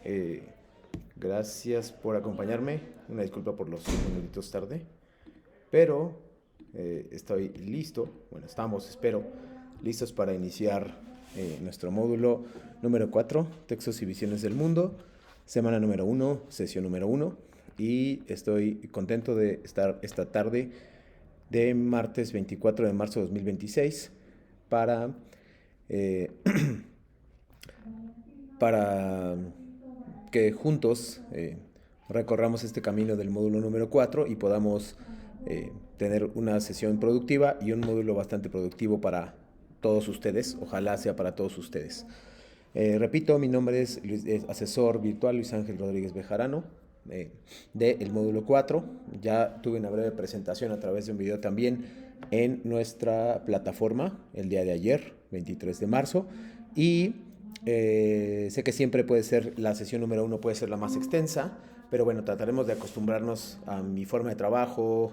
Eh, Gracias por acompañarme. Una disculpa por los minutitos tarde, pero estoy listo. Bueno, estamos, espero, listos para iniciar nuestro módulo número 4, Textos y Visiones del Mundo, semana número 1, sesión número 1. Y estoy contento de estar esta tarde de martes 24 de marzo de 2026 para eh, para que juntos recorramos este camino del módulo número 4 y podamos tener una sesión productiva y un módulo bastante productivo para todos ustedes. Ojalá sea para todos ustedes. Repito, mi nombre es asesor virtual Luis Ángel Rodríguez Bejarano, del módulo 4. Ya tuve una breve presentación a través de un video también en nuestra plataforma el día de ayer, 23 de marzo. Y sé que siempre puede ser, la sesión número 1 puede ser la más extensa, pero bueno, trataremos de acostumbrarnos a mi forma de trabajo,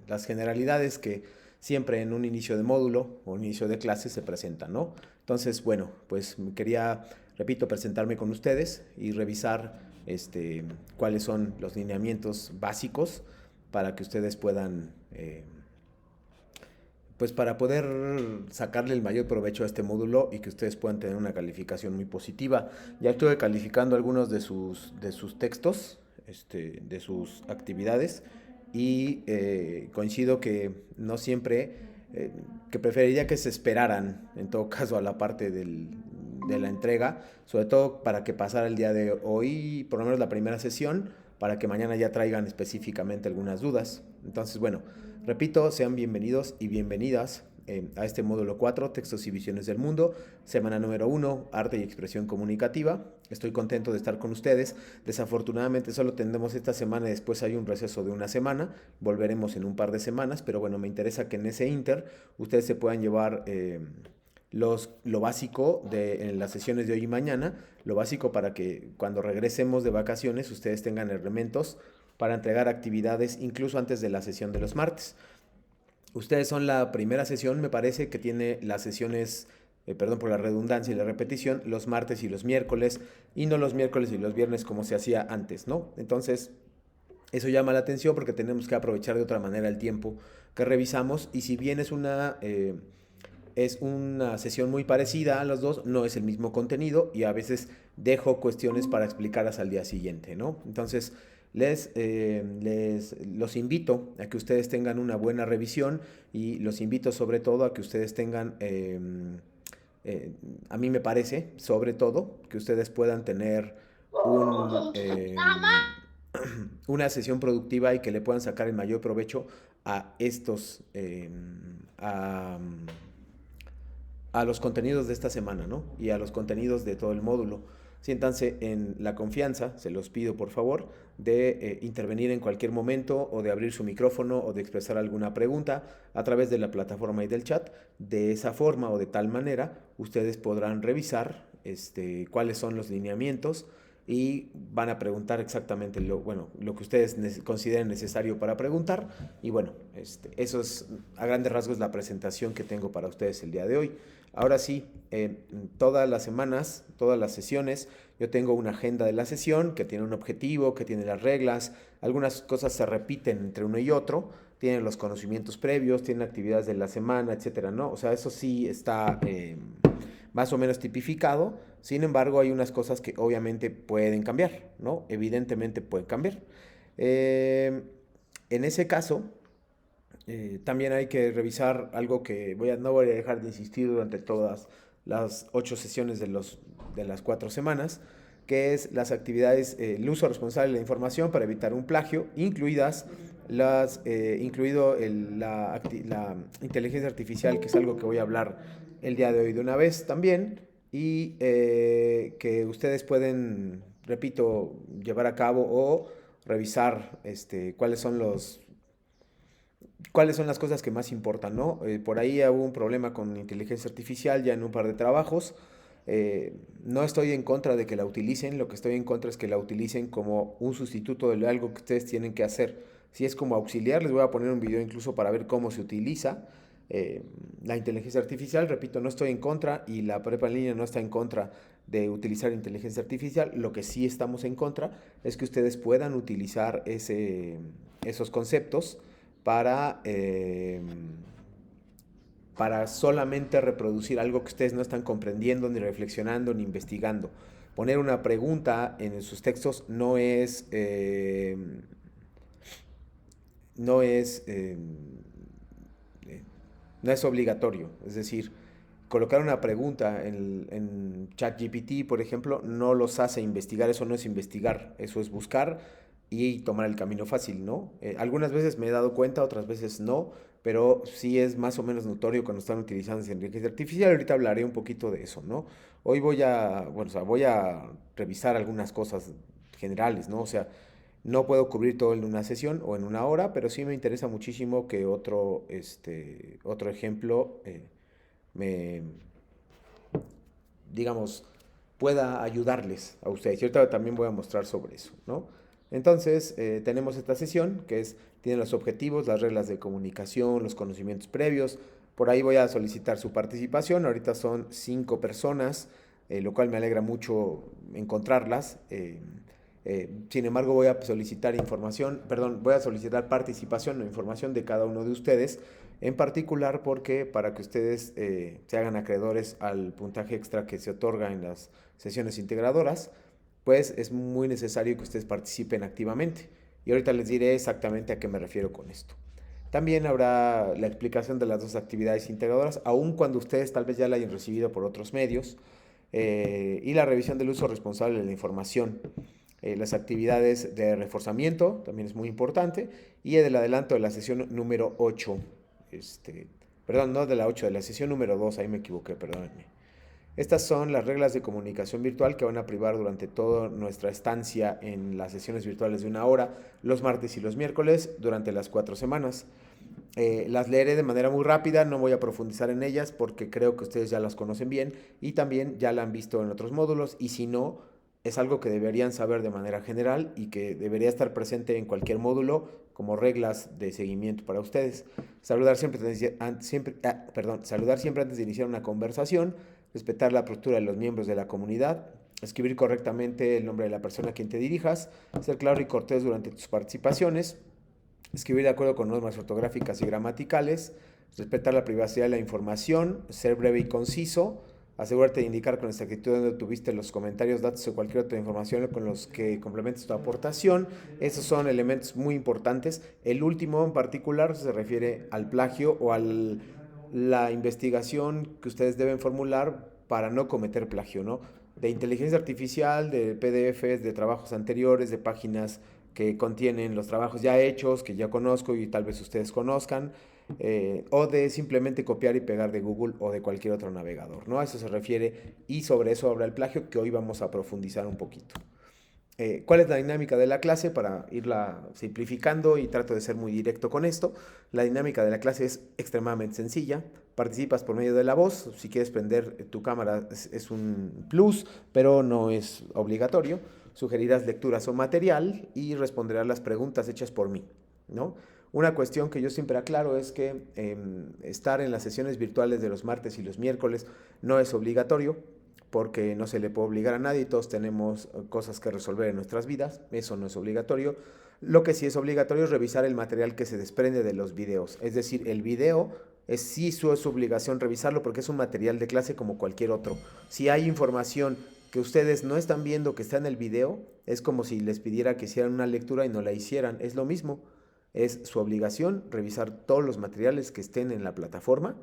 las generalidades que siempre en un inicio de módulo o un inicio de clase se presentan, ¿no? Entonces, bueno, pues quería, repito, presentarme con ustedes y revisar cuáles son los lineamientos básicos para que ustedes puedan, pues para poder sacarle el mayor provecho a este módulo y que ustedes puedan tener una calificación muy positiva. Ya estuve calificando algunos de sus textos, de sus actividades, y coincido que no siempre, que preferiría que se esperaran, en todo caso, a la parte de la entrega, sobre todo para que pasara el día de hoy, por lo menos la primera sesión, para que mañana ya traigan específicamente algunas dudas. Entonces, bueno, repito, sean bienvenidos y bienvenidas a este módulo 4, Textos y Visiones del Mundo, semana número 1, Arte y Expresión Comunicativa. Estoy contento de estar con ustedes. Desafortunadamente solo tendremos esta semana y después hay un receso de una semana. Volveremos en un par de semanas, pero bueno, me interesa que en ese inter ustedes se puedan llevar lo básico en las sesiones de hoy y mañana, lo básico para que cuando regresemos de vacaciones ustedes tengan elementos para entregar actividades incluso antes de la sesión de los martes. Ustedes son la primera sesión, me parece, que tiene las sesiones, perdón por la redundancia y la repetición, los martes y los miércoles, y no los miércoles y los viernes como se hacía antes, ¿no? Entonces, eso llama la atención porque tenemos que aprovechar de otra manera el tiempo que revisamos, y si bien es una sesión muy parecida a las dos, no es el mismo contenido y a veces dejo cuestiones para explicarlas al día siguiente, ¿no? Entonces, los invito a que ustedes tengan una buena revisión y los invito sobre todo a que ustedes tengan, a mí me parece, sobre todo, que ustedes puedan tener una sesión productiva y que le puedan sacar el mayor provecho a estos, a los contenidos de esta semana, ¿no? Y a los contenidos de todo el módulo. Siéntanse en la confianza, se los pido por favor, de intervenir en cualquier momento o de abrir su micrófono o de expresar alguna pregunta a través de la plataforma y del chat. De esa forma o de tal manera, ustedes podrán revisar cuáles son los lineamientos y van a preguntar exactamente lo que ustedes consideren necesario para preguntar. Y bueno, eso es a grandes rasgos la presentación que tengo para ustedes el día de hoy. Ahora sí, todas las semanas, todas las sesiones, yo tengo una agenda de la sesión que tiene un objetivo, que tiene las reglas, algunas cosas se repiten entre uno y otro, tienen los conocimientos previos, tienen actividades de la semana, etcétera, ¿no? O sea, eso sí está más o menos tipificado. Sin embargo, hay unas cosas que obviamente pueden cambiar, ¿no? Evidentemente pueden cambiar. Eh, en ese caso, también hay que revisar algo que no voy a dejar de insistir durante todas las 8 sesiones de las 4 semanas, que es las actividades, el uso responsable de la información para evitar un plagio, incluido la inteligencia artificial, que es algo que voy a hablar el día de hoy de una vez también, y que ustedes pueden, repito, llevar a cabo o revisar cuáles son las cosas que más importan, ¿no? Por ahí hubo un problema con inteligencia artificial ya en un par de trabajos. No estoy en contra de que la utilicen, lo que estoy en contra es que la utilicen como un sustituto de algo que ustedes tienen que hacer. Si es como auxiliar, les voy a poner un video incluso para ver cómo se utiliza. eh, la inteligencia artificial. Repito, no estoy en contra y la prepa en línea no está en contra de utilizar inteligencia artificial. Lo que sí estamos en contra es que ustedes puedan utilizar esos conceptos para, para solamente reproducir algo que ustedes no están comprendiendo, ni reflexionando, ni investigando. Poner una pregunta en sus textos no es, no es obligatorio. Es decir, colocar una pregunta en ChatGPT, por ejemplo, no los hace investigar. Eso no es investigar, eso es buscar y tomar el camino fácil, ¿no? Algunas veces me he dado cuenta, otras veces no, pero sí es más o menos notorio cuando están utilizando esa inteligencia artificial. Ahorita hablaré un poquito de eso, ¿no? Hoy bueno, o sea, voy a revisar algunas cosas generales, ¿no? O sea, no puedo cubrir todo en una sesión o en una hora, pero sí me interesa muchísimo que otro ejemplo me, digamos, pueda ayudarles a ustedes. Y ahorita también voy a mostrar sobre eso, ¿no? Entonces, tenemos esta sesión que tiene los objetivos, las reglas de comunicación, los conocimientos previos. Por ahí voy a solicitar su participación. Ahorita son 5 personas, lo cual me alegra mucho encontrarlas. Sin embargo, voy a solicitar voy a solicitar participación o información de cada uno de ustedes, en particular porque para que ustedes se hagan acreedores al puntaje extra que se otorga en las sesiones integradoras, pues es muy necesario que ustedes participen activamente. Y ahorita les diré exactamente a qué me refiero con esto. También habrá la explicación de las 2 actividades integradoras, aun cuando ustedes tal vez ya la hayan recibido por otros medios, y la revisión del uso responsable de la información. Las actividades de reforzamiento también es muy importante, y el adelanto de la sesión número 8, perdón, no de la 8, de la sesión número 2, ahí me equivoqué, perdónenme. Estas son las reglas de comunicación virtual que van a privar durante toda nuestra estancia en las sesiones virtuales de 1 hora, los martes y los miércoles, durante las 4 semanas. Las leeré de manera muy rápida, no voy a profundizar en ellas porque creo que ustedes ya las conocen bien y también ya la han visto en otros módulos, y si no, es algo que deberían saber de manera general y que debería estar presente en cualquier módulo como reglas de seguimiento para ustedes. Saludar siempre antes de iniciar una conversación, respetar la postura de los miembros de la comunidad, escribir correctamente el nombre de la persona a quien te dirijas, ser claro y cortés durante tus participaciones, escribir de acuerdo con normas ortográficas y gramaticales, respetar la privacidad de la información, ser breve y conciso, asegúrate de indicar con exactitud dónde tuviste los comentarios, datos o cualquier otra información con los que complementes tu aportación. Esos son elementos muy importantes. El último en particular se refiere al plagio o a la investigación que ustedes deben formular para no cometer plagio, ¿no? De inteligencia artificial, de PDFs, de trabajos anteriores, de páginas que contienen los trabajos ya hechos, que ya conozco y tal vez ustedes conozcan, o de simplemente copiar y pegar de Google o de cualquier otro navegador, ¿no? A eso se refiere, y sobre eso habla el plagio, que hoy vamos a profundizar un poquito. ¿Cuál es la dinámica de la clase? Para irla simplificando y trato de ser muy directo con esto. La dinámica de la clase es extremadamente sencilla. Participas por medio de la voz. Si quieres prender tu cámara es un plus, pero no es obligatorio. Sugerirás lecturas o material y responderás las preguntas hechas por mí, ¿no? Una cuestión que yo siempre aclaro es que estar en las sesiones virtuales de los martes y los miércoles no es obligatorio, porque no se le puede obligar a nadie, todos tenemos cosas que resolver en nuestras vidas, eso no es obligatorio. Lo que sí es obligatorio es revisar el material que se desprende de los videos, es decir, el video sí es su obligación revisarlo porque es un material de clase como cualquier otro. Si hay información que ustedes no están viendo que está en el video, es como si les pidiera que hicieran una lectura y no la hicieran, es lo mismo. Es su obligación revisar todos los materiales que estén en la plataforma,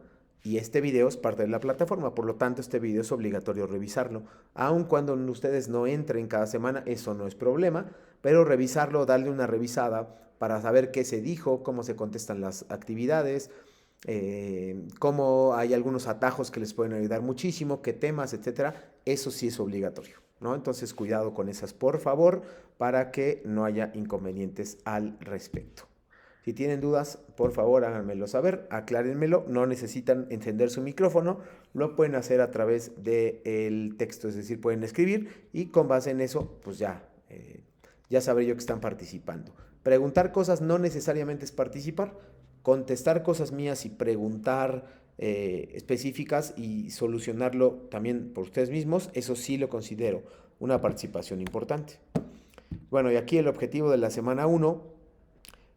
y este video es parte de la plataforma, por lo tanto este video es obligatorio revisarlo. Aun cuando ustedes no entren cada semana, eso no es problema, pero revisarlo, darle una revisada para saber qué se dijo, cómo se contestan las actividades, cómo hay algunos atajos que les pueden ayudar muchísimo, qué temas, etcétera. Eso sí es obligatorio, ¿no? Entonces cuidado con esas, por favor, para que no haya inconvenientes al respecto. Si tienen dudas, por favor háganmelo saber, aclárenmelo, no necesitan encender su micrófono, lo pueden hacer a través del texto, es decir, pueden escribir y con base en eso, pues ya sabré yo que están participando. Preguntar cosas no necesariamente es participar, contestar cosas mías y preguntar específicas y solucionarlo también por ustedes mismos, eso sí lo considero una participación importante. Bueno, y aquí el objetivo de la semana 1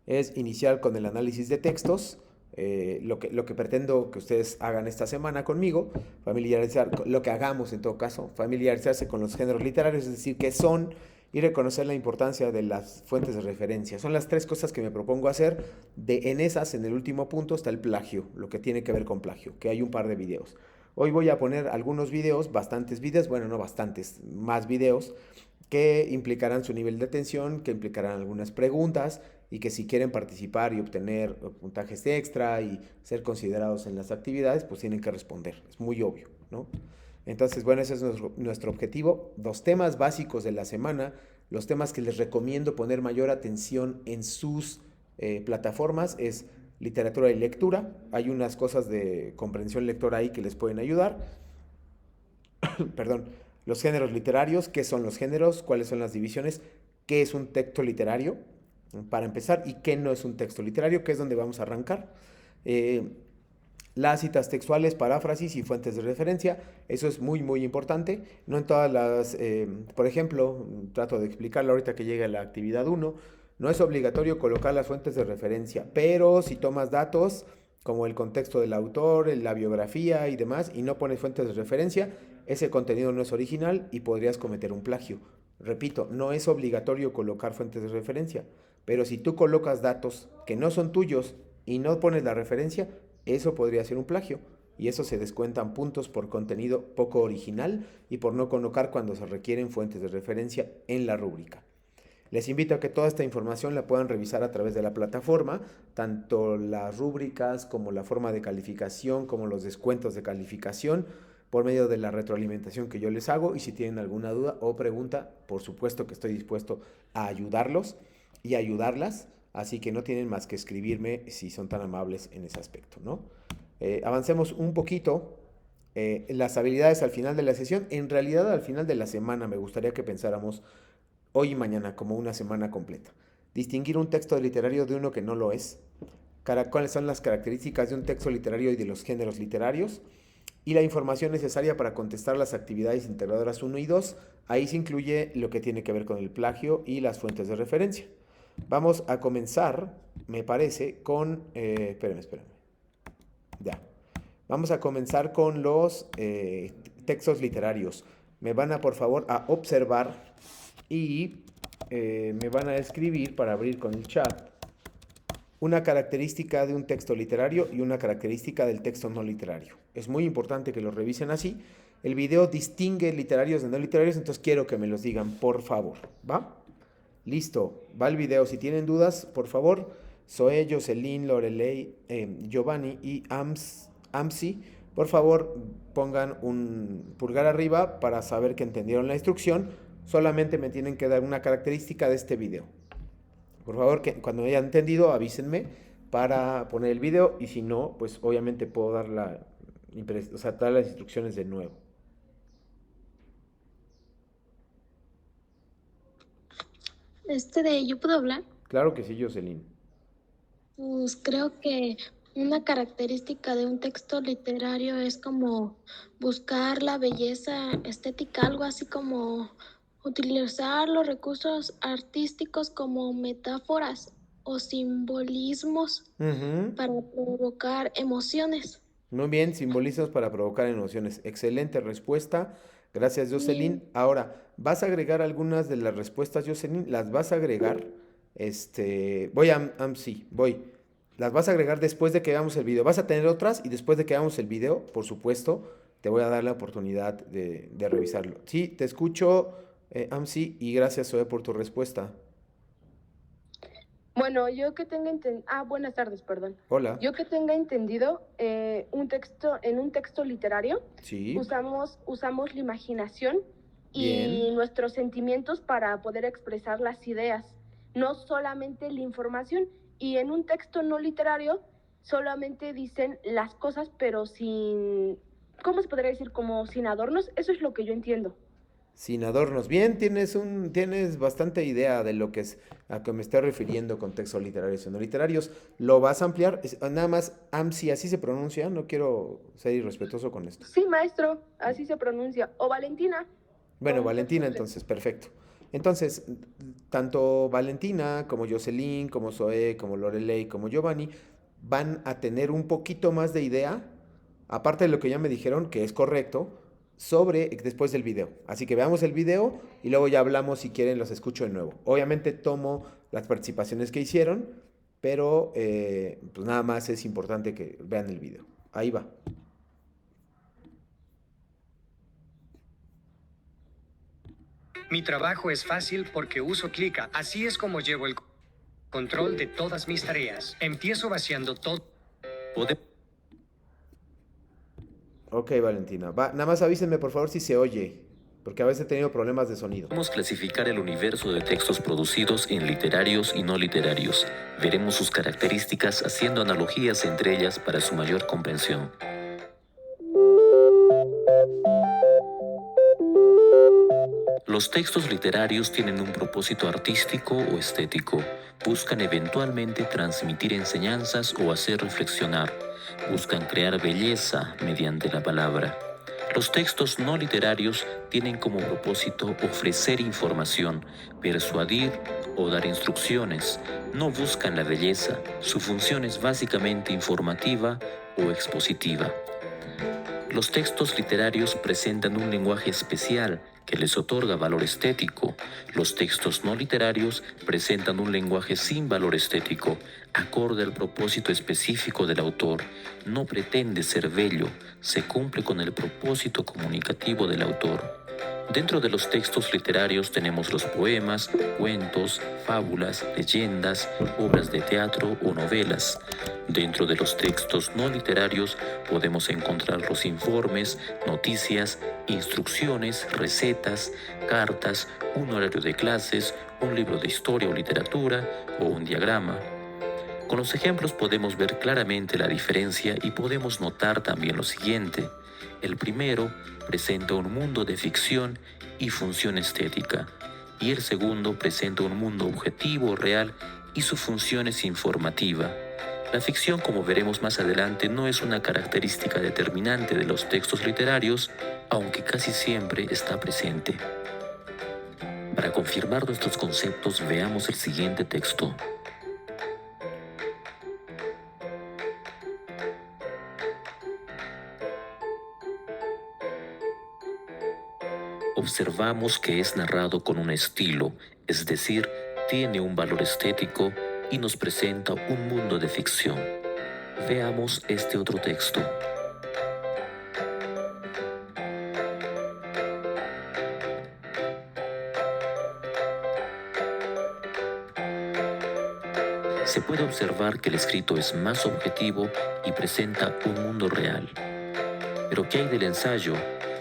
es iniciar con el análisis de textos. Lo que pretendo que ustedes hagan esta semana conmigo, lo que hagamos en todo caso, familiarizarse con los géneros literarios, es decir, qué son y reconocer la importancia de las fuentes de referencia. Son las 3 cosas que me propongo hacer. En esas, en el último punto, está el plagio, lo que tiene que ver con plagio, que hay un par de videos. Hoy voy a poner algunos videos, bastantes videos, bueno, no bastantes, más videos, que implicarán su nivel de atención, que implicarán algunas preguntas y que si quieren participar y obtener puntajes extra y ser considerados en las actividades, pues tienen que responder. Es muy obvio, ¿no? Entonces, bueno, ese es nuestro objetivo. Los temas básicos de la semana, los temas que les recomiendo poner mayor atención en sus plataformas es literatura y lectura. Hay unas cosas de comprensión lectora ahí que les pueden ayudar. Perdón. Los géneros literarios, qué son los géneros, cuáles son las divisiones, qué es un texto literario, para empezar, y qué no es un texto literario, que es donde vamos a arrancar. Las citas textuales, paráfrasis y fuentes de referencia, eso es muy, muy importante. No en todas por ejemplo, trato de explicarlo ahorita que llega la actividad 1, no es obligatorio colocar las fuentes de referencia, pero si tomas datos como el contexto del autor, la biografía y demás, y no pones fuentes de referencia, ese contenido no es original y podrías cometer un plagio. Repito, no es obligatorio colocar fuentes de referencia, pero si tú colocas datos que no son tuyos y no pones la referencia, eso podría ser un plagio. Y eso se descuentan puntos por contenido poco original y por no colocar cuando se requieren fuentes de referencia en la rúbrica. Les invito a que toda esta información la puedan revisar a través de la plataforma, tanto las rúbricas como la forma de calificación, como los descuentos de calificación, por medio de la retroalimentación que yo les hago. Y si tienen alguna duda o pregunta, por supuesto que estoy dispuesto a ayudarlos y ayudarlas, así que no tienen más que escribirme si son tan amables en ese aspecto, ¿no? Avancemos un poquito. Las habilidades al final de la sesión, en realidad al final de la semana me gustaría que pensáramos hoy y mañana como una semana completa. Distinguir un texto literario de uno que no lo es. ¿Cuáles son las características de un texto literario y de los géneros literarios? Y la información necesaria para contestar las actividades integradoras 1 y 2. Ahí se incluye lo que tiene que ver con el plagio y las fuentes de referencia. Vamos a comenzar, me parece, con... espérenme. Ya. Vamos a comenzar con los textos literarios. Me van a, por favor, a observar y me van a escribir para abrir con el chat una característica de un texto literario y una característica del texto no literario. Es muy importante que lo revisen así. El video distingue literarios de no literarios, entonces quiero que me los digan, por favor. ¿Va? Listo, va el video. Si tienen dudas, por favor, Zoe, Jocelyn, Lorelei, Giovanni y Amsi, por favor, pongan un pulgar arriba para saber que entendieron la instrucción. Solamente me tienen que dar una característica de este video. Por favor, que cuando hayan entendido, avísenme para poner el video. Y si no, pues obviamente puedo dar dar las instrucciones de nuevo. ¿Yo puedo hablar? Claro que sí, Jocelyn. Pues creo que una característica de un texto literario es como buscar la belleza estética, algo así como utilizar los recursos artísticos como metáforas o simbolismos para provocar emociones. Muy bien, simbolizas para provocar emociones. Excelente respuesta. Gracias, Jocelyn. Ahora, ¿vas a agregar algunas de las respuestas, Jocelyn? ¿Las vas a agregar? Sí, voy. Las vas a agregar después de que hagamos el video. Vas a tener otras y después de que hagamos el video, por supuesto, te voy a dar la oportunidad de revisarlo. Sí, te escucho, Amsi, y gracias, Zoe, por tu respuesta. Bueno, yo que tenga entendido... buenas tardes, perdón. Hola. Yo que tenga entendido, en un texto literario, Sí. usamos la imaginación y Bien. nuestros sentimientos para poder expresar las ideas, no solamente la información. Y en un texto no literario, solamente dicen las cosas, pero sin... ¿Cómo se podría decir? Como sin adornos. Eso es lo que yo entiendo. Sin adornos. Bien, tienes bastante idea de lo que es a que me estoy refiriendo con textos literarios y no literarios. ¿Lo vas a ampliar? Nada más, AMSI, así se pronuncia. No quiero ser irrespetuoso con esto. Sí, maestro, así se pronuncia. O Valentina, Bueno, como usted Valentina, guste. entonces, perfecto. Entonces, tanto Valentina como Jocelyn, como Zoe, como Lorelei, como Giovanni van a tener un poquito más de idea, aparte de lo que ya me dijeron, que es correcto, sobre después del video. Así que veamos el video y luego ya hablamos, si quieren, los escucho de nuevo. Obviamente tomo las participaciones que hicieron, pero pues nada más es importante que vean el video. Ahí va. Mi trabajo es fácil porque uso Clica. Así es como llevo el control de todas mis tareas. Empiezo vaciando todo. Ok, Valentina. Nada más avísenme por favor si se oye, porque a veces he tenido problemas de sonido. Podemos clasificar el universo de textos producidos en literarios y no literarios. Veremos sus características haciendo analogías entre ellas para su mayor comprensión. Los textos literarios tienen un propósito artístico o estético. Buscan eventualmente transmitir enseñanzas o hacer reflexionar. Buscan crear belleza mediante la palabra. Los textos no literarios tienen como propósito ofrecer información, persuadir o dar instrucciones. No buscan la belleza. Su función es básicamente informativa o expositiva. Los textos literarios presentan un lenguaje especial que les otorga valor estético. Los textos no literarios presentan un lenguaje sin valor estético, acorde al propósito específico del autor. No pretende ser bello, se cumple con el propósito comunicativo del autor. Dentro de los textos literarios tenemos los poemas, cuentos, fábulas, leyendas, obras de teatro o novelas. Dentro de los textos no literarios podemos encontrar los informes, noticias, instrucciones, recetas, cartas, un horario de clases, un libro de historia o literatura o un diagrama. Con los ejemplos podemos ver claramente la diferencia y podemos notar también lo siguiente. El primero presenta un mundo de ficción y función estética, y el segundo presenta un mundo objetivo, real, y su función es informativa. La ficción, como veremos más adelante, no es una característica determinante de los textos literarios, aunque casi siempre está presente. Para confirmar nuestros conceptos, veamos el siguiente texto. Observamos que es narrado con un estilo, es decir, tiene un valor estético y nos presenta un mundo de ficción. Veamos este otro texto. Se puede observar que el escrito es más objetivo y presenta un mundo real. Pero ¿qué hay del ensayo?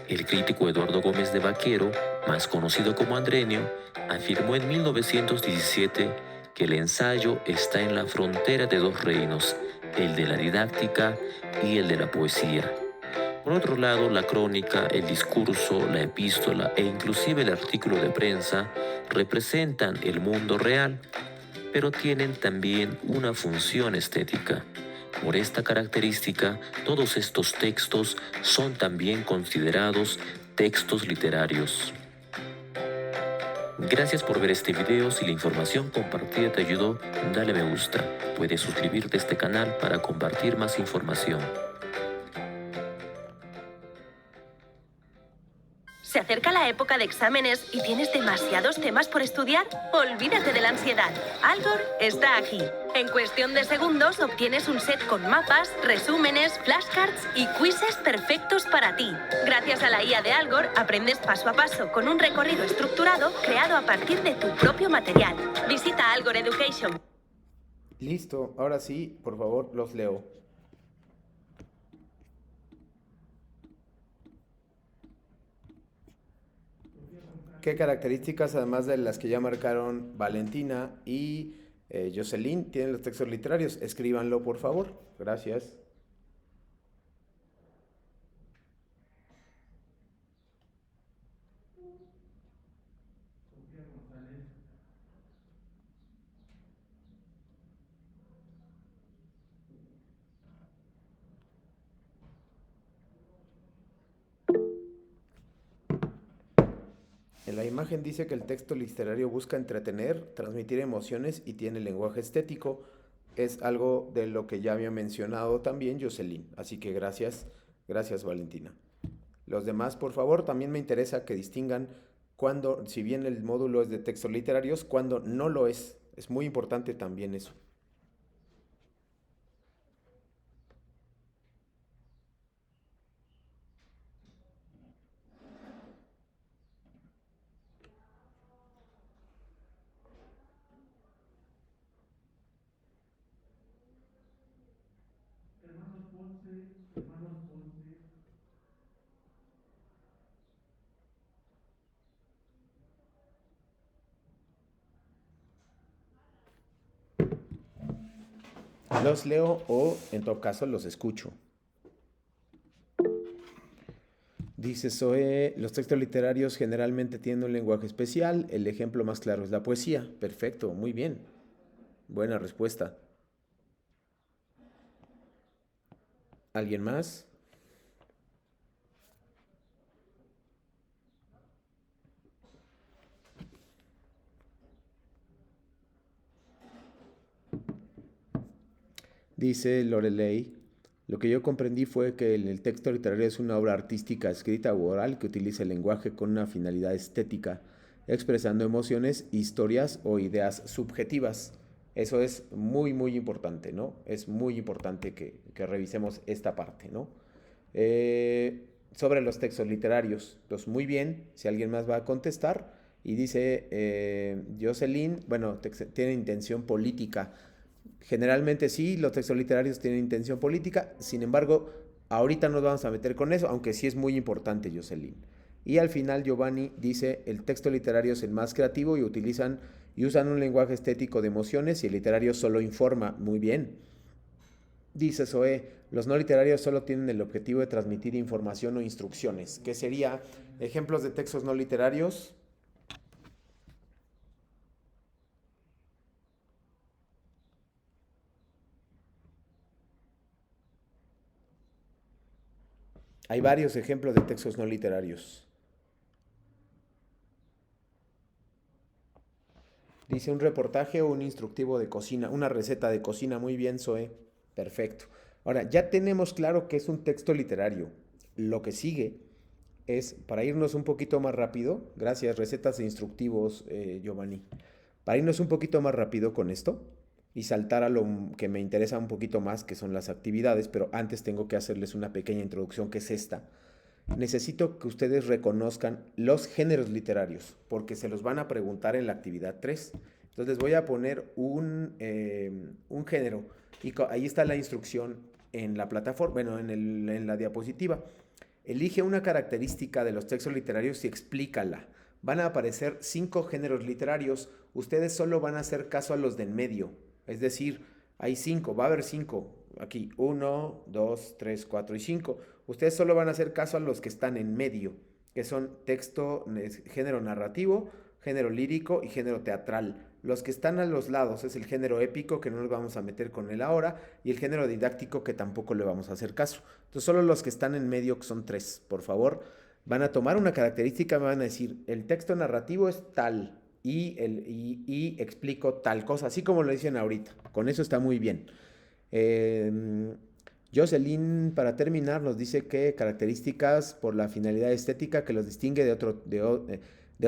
El crítico Eduardo Gómez de Vaquero, más conocido como Andrenio, afirmó en 1917 que el ensayo está en la frontera de dos reinos, el de la didáctica y el de la poesía. Por otro lado, la crónica, el discurso, la epístola e inclusive el artículo de prensa representan el mundo real, pero tienen también una función estética. Por esta característica, todos estos textos son también considerados textos literarios. Gracias por ver este video. Si la información compartida te ayudó, dale me gusta. Puedes suscribirte a este canal para compartir más información. ¿Se acerca la época de exámenes y tienes demasiados temas por estudiar? Olvídate de la ansiedad. Algor está aquí. En cuestión de segundos obtienes un set con mapas, resúmenes, flashcards y quizzes perfectos para ti. Gracias a la IA de Algor aprendes paso a paso con un recorrido estructurado creado a partir de tu propio material. Visita Algor Education. Listo, ahora sí, por favor, los leo. ¿Qué características, además de las que ya marcaron Valentina y Jocelyn, tienen los textos literarios? Escríbanlo, por favor. Gracias. En la imagen dice que el texto literario busca entretener, transmitir emociones y tiene lenguaje estético. Es algo de lo que ya había mencionado también Jocelyn. Así que gracias Valentina. Los demás, por favor, también me interesa que distingan cuando, si bien el módulo es de textos literarios, cuando no lo es. Es muy importante también eso. Los leo o, en todo caso, los escucho. Dice Zoe, los textos literarios generalmente tienen un lenguaje especial. El ejemplo más claro es la poesía. Perfecto, muy bien. Buena respuesta. ¿Alguien más? Dice Lorelei, lo que yo comprendí fue que el texto literario es una obra artística escrita o oral que utiliza el lenguaje con una finalidad estética, expresando emociones, historias o ideas subjetivas. Eso es muy, muy importante, ¿no? Es muy importante que revisemos esta parte, ¿no? Sobre los textos literarios. Pues muy bien, si alguien más va a contestar. Y dice Jocelyn, bueno, tiene intención política. Generalmente sí, los textos literarios tienen intención política, sin embargo, ahorita nos vamos a meter con eso, aunque sí es muy importante, Jocelyn. Y al final Giovanni dice, el texto literario es el más creativo y usan un lenguaje estético de emociones y el literario solo informa. Muy bien. Dice Zoe, los no literarios solo tienen el objetivo de transmitir información o instrucciones. ¿Qué sería ejemplos de textos no literarios? Hay varios ejemplos de textos no literarios. Dice un reportaje o un instructivo de cocina, una receta de cocina. Muy bien, Zoe. Perfecto. Ahora, ya tenemos claro que es un texto literario. Lo que sigue es, para irnos un poquito más rápido, gracias, recetas e instructivos, Giovanni. Para irnos un poquito más rápido con esto y saltar a lo que me interesa un poquito más, que son las actividades, pero antes tengo que hacerles una pequeña introducción, que es esta. Necesito que ustedes reconozcan los géneros literarios, porque se los van a preguntar en la actividad 3. Entonces les voy a poner un género, y ahí está la instrucción en la plataforma, bueno, en la diapositiva. Elige una característica de los textos literarios y explícala. Van a aparecer 5 géneros literarios, ustedes solo van a hacer caso a los de en medio, es decir, hay 5, va a haber 5, aquí 1, 2, 3, 4 y 5. Ustedes solo van a hacer caso a los que están en medio, que son texto, género narrativo, género lírico y género teatral. Los que están a los lados es el género épico, que no nos vamos a meter con él ahora, y el género didáctico, que tampoco le vamos a hacer caso. Entonces solo los que están en medio, que son 3, por favor, van a tomar una característica, me van a decir, el texto narrativo es tal, y explico tal cosa, así como lo dicen ahorita. Con eso está muy bien. Jocelyn, para terminar, nos dice que características por la finalidad estética que los distingue de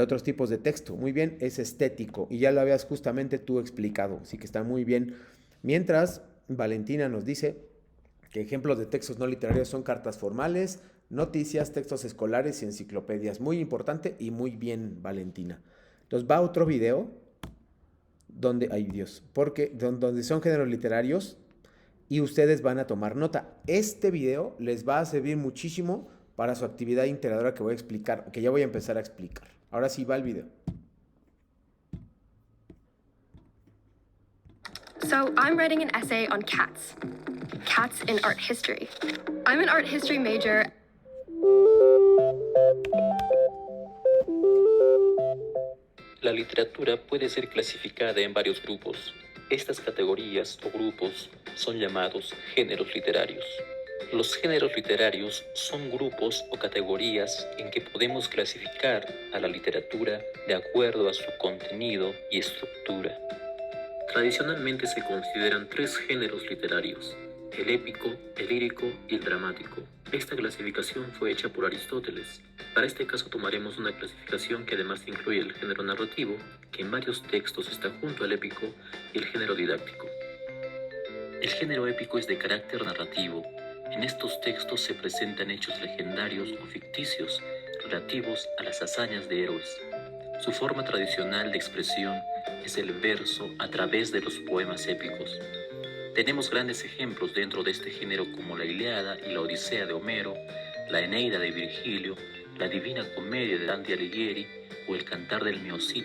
otros tipos de texto. Muy bien, es estético, y ya lo habías justamente tú explicado, así que está muy bien. Mientras, Valentina nos dice que ejemplos de textos no literarios son cartas formales, noticias, textos escolares y enciclopedias. Muy importante y muy bien, Valentina. Entonces va otro video donde, ay Dios, donde son géneros literarios y ustedes van a tomar nota. Este video les va a servir muchísimo para su actividad integradora que voy a explicar, que ya voy a empezar a explicar. Ahora sí va el video. So I'm writing an essay on cats. Cats in art history. I'm an art history major. La literatura puede ser clasificada en varios grupos. Estas categorías o grupos son llamados géneros literarios. Los géneros literarios son grupos o categorías en que podemos clasificar a la literatura de acuerdo a su contenido y estructura. Tradicionalmente se consideran tres géneros literarios: el épico, el lírico y el dramático. Esta clasificación fue hecha por Aristóteles. Para este caso tomaremos una clasificación que además incluye el género narrativo, que en varios textos está junto al épico, y el género didáctico. El género épico es de carácter narrativo. En estos textos se presentan hechos legendarios o ficticios relativos a las hazañas de héroes. Su forma tradicional de expresión es el verso a través de los poemas épicos. Tenemos grandes ejemplos dentro de este género como la Ilíada y la Odisea de Homero, la Eneida de Virgilio, la Divina Comedia de Dante Alighieri o el Cantar del Mio Cid,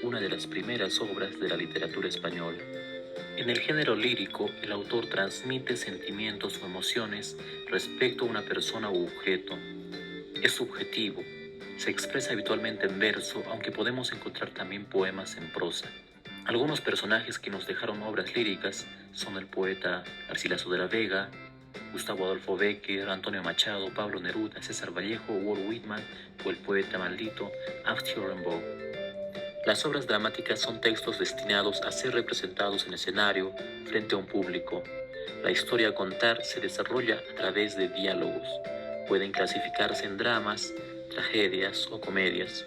una de las primeras obras de la literatura española. En el género lírico, el autor transmite sentimientos o emociones respecto a una persona u objeto. Es subjetivo. Se expresa habitualmente en verso, aunque podemos encontrar también poemas en prosa. Algunos personajes que nos dejaron obras líricas son el poeta Garcilaso de la Vega, Gustavo Adolfo Bécquer, Antonio Machado, Pablo Neruda, César Vallejo, Walt Whitman o el poeta maldito Arthur Rimbaud. Las obras dramáticas son textos destinados a ser representados en escenario frente a un público. La historia a contar se desarrolla a través de diálogos. Pueden clasificarse en dramas, tragedias o comedias.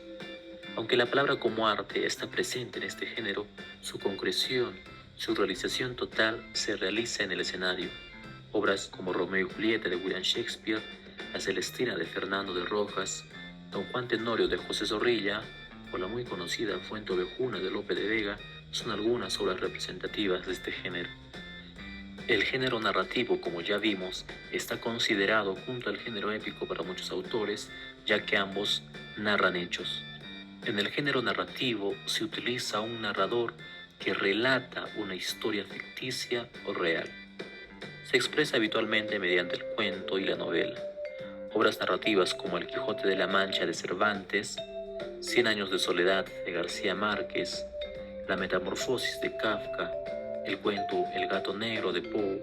Aunque la palabra como arte está presente en este género, su concreción, su realización total se realiza en el escenario. Obras como Romeo y Julieta de William Shakespeare, La Celestina de Fernando de Rojas, Don Juan Tenorio de José Zorrilla o la muy conocida Fuente Ovejuna de Lope de Vega son algunas obras representativas de este género. El género narrativo, como ya vimos, está considerado junto al género épico para muchos autores, ya que ambos narran hechos. En el género narrativo se utiliza un narrador que relata una historia ficticia o real. Se expresa habitualmente mediante el cuento y la novela. Obras narrativas como El Quijote de la Mancha de Cervantes, Cien años de soledad de García Márquez, La Metamorfosis de Kafka, el cuento El gato negro de Poe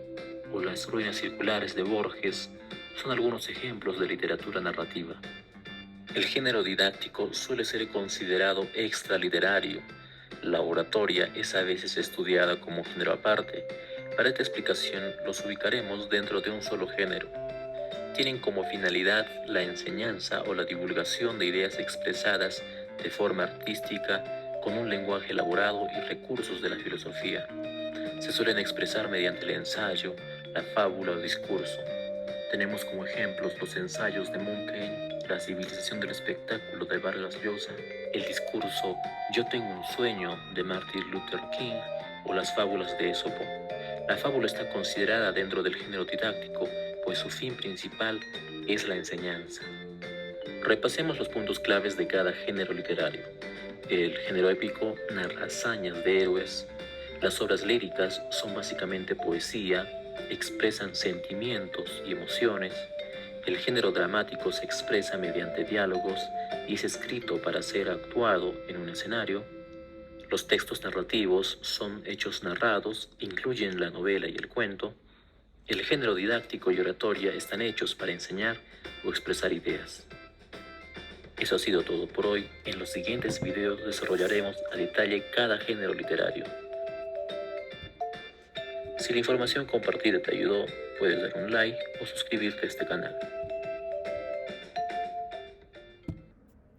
o Las ruinas circulares de Borges son algunos ejemplos de literatura narrativa. El género didáctico suele ser considerado extraliterario. La oratoria es a veces estudiada como género aparte. Para esta explicación los ubicaremos dentro de un solo género. Tienen como finalidad la enseñanza o la divulgación de ideas expresadas de forma artística con un lenguaje elaborado y recursos de la filosofía. Se suelen expresar mediante el ensayo, la fábula o discurso. Tenemos como ejemplos los ensayos de Montaigne, La civilización del espectáculo de Vargas Llosa, el discurso Yo tengo un sueño de Martin Luther King o las fábulas de Esopo. La fábula está considerada dentro del género didáctico, pues su fin principal es la enseñanza. Repasemos los puntos claves de cada género literario. El género épico narra hazañas de héroes. Las obras líricas son básicamente poesía, expresan sentimientos y emociones. El género dramático se expresa mediante diálogos y es escrito para ser actuado en un escenario. Los textos narrativos son hechos narrados, incluyen la novela y el cuento. El género didáctico y oratoria están hechos para enseñar o expresar ideas. Eso ha sido todo por hoy. En los siguientes videos desarrollaremos a detalle cada género literario. Si la información compartida te ayudó, puedes dar un like o suscribirte a este canal.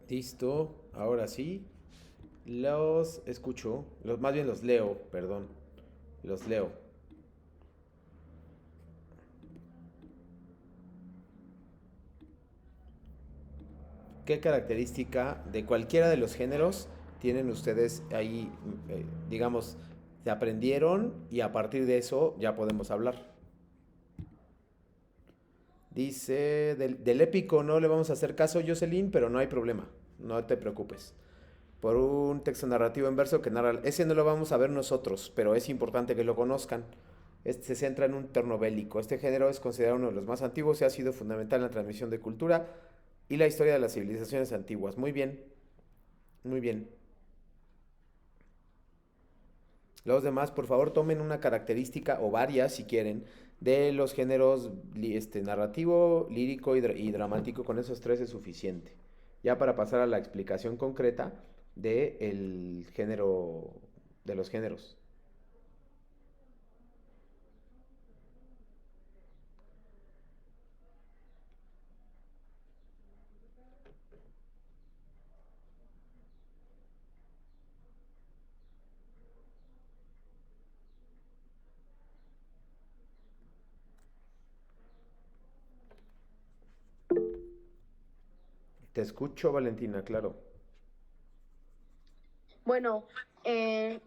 Listo, ahora sí. Los escucho, más bien los leo, perdón. Los leo. ¿Qué característica de cualquiera de los géneros tienen ustedes ahí, digamos, se aprendieron y a partir de eso ya podemos hablar? Dice, del épico no le vamos a hacer caso, Jocelyn, pero no hay problema, no te preocupes. Por un texto narrativo en verso que narra, ese no lo vamos a ver nosotros, pero es importante que lo conozcan. Este se centra en un terno bélico. Este género es considerado uno de los más antiguos y ha sido fundamental en la transmisión de cultura y la historia de las civilizaciones antiguas. Muy bien, muy bien. Los demás, por favor, tomen una característica o varias, si quieren, de los géneros narrativo, lírico y dramático. Con esos tres es suficiente. Ya para pasar a la explicación concreta del género, de los géneros. Te escucho, Valentina, claro. Bueno,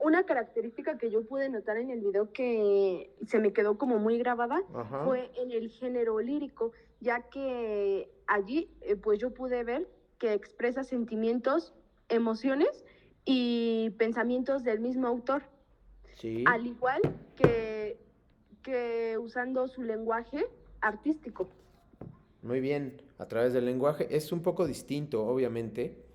una característica que yo pude notar en el video que se me quedó como muy grabada Ajá. fue en el género lírico, ya que allí pues yo pude ver que expresa sentimientos, emociones y pensamientos del mismo autor, Sí. al igual que usando su lenguaje artístico. Muy bien, a través del lenguaje. Es un poco distinto, obviamente,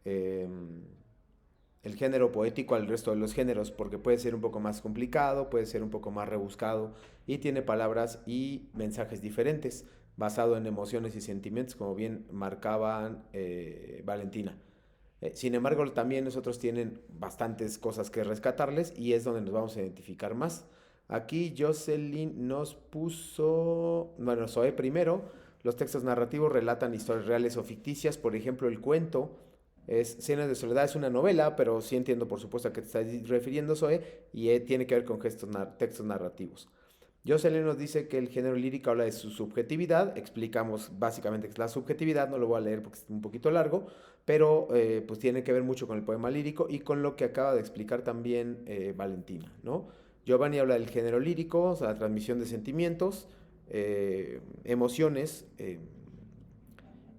el género poético al resto de los géneros, porque puede ser un poco más complicado, puede ser un poco más rebuscado y tiene palabras y mensajes diferentes, basado en emociones y sentimientos, como bien marcaban Valentina. Sin embargo, también nosotros tienen bastantes cosas que rescatarles y es donde nos vamos a identificar más. Aquí Jocelyn nos puso, bueno, Zoe primero, los textos narrativos relatan historias reales o ficticias, por ejemplo, el cuento es Cenas de Soledad, es una novela, pero sí entiendo por supuesto a qué te estás refiriendo, Zoe, y tiene que ver con textos narrativos. Jocelyn nos dice que el género lírico habla de su subjetividad, explicamos básicamente qué es la subjetividad, no lo voy a leer porque es un poquito largo, pero pues tiene que ver mucho con el poema lírico y con lo que acaba de explicar también Valentina, ¿no? Giovanni habla del género lírico, o sea, la transmisión de sentimientos, emociones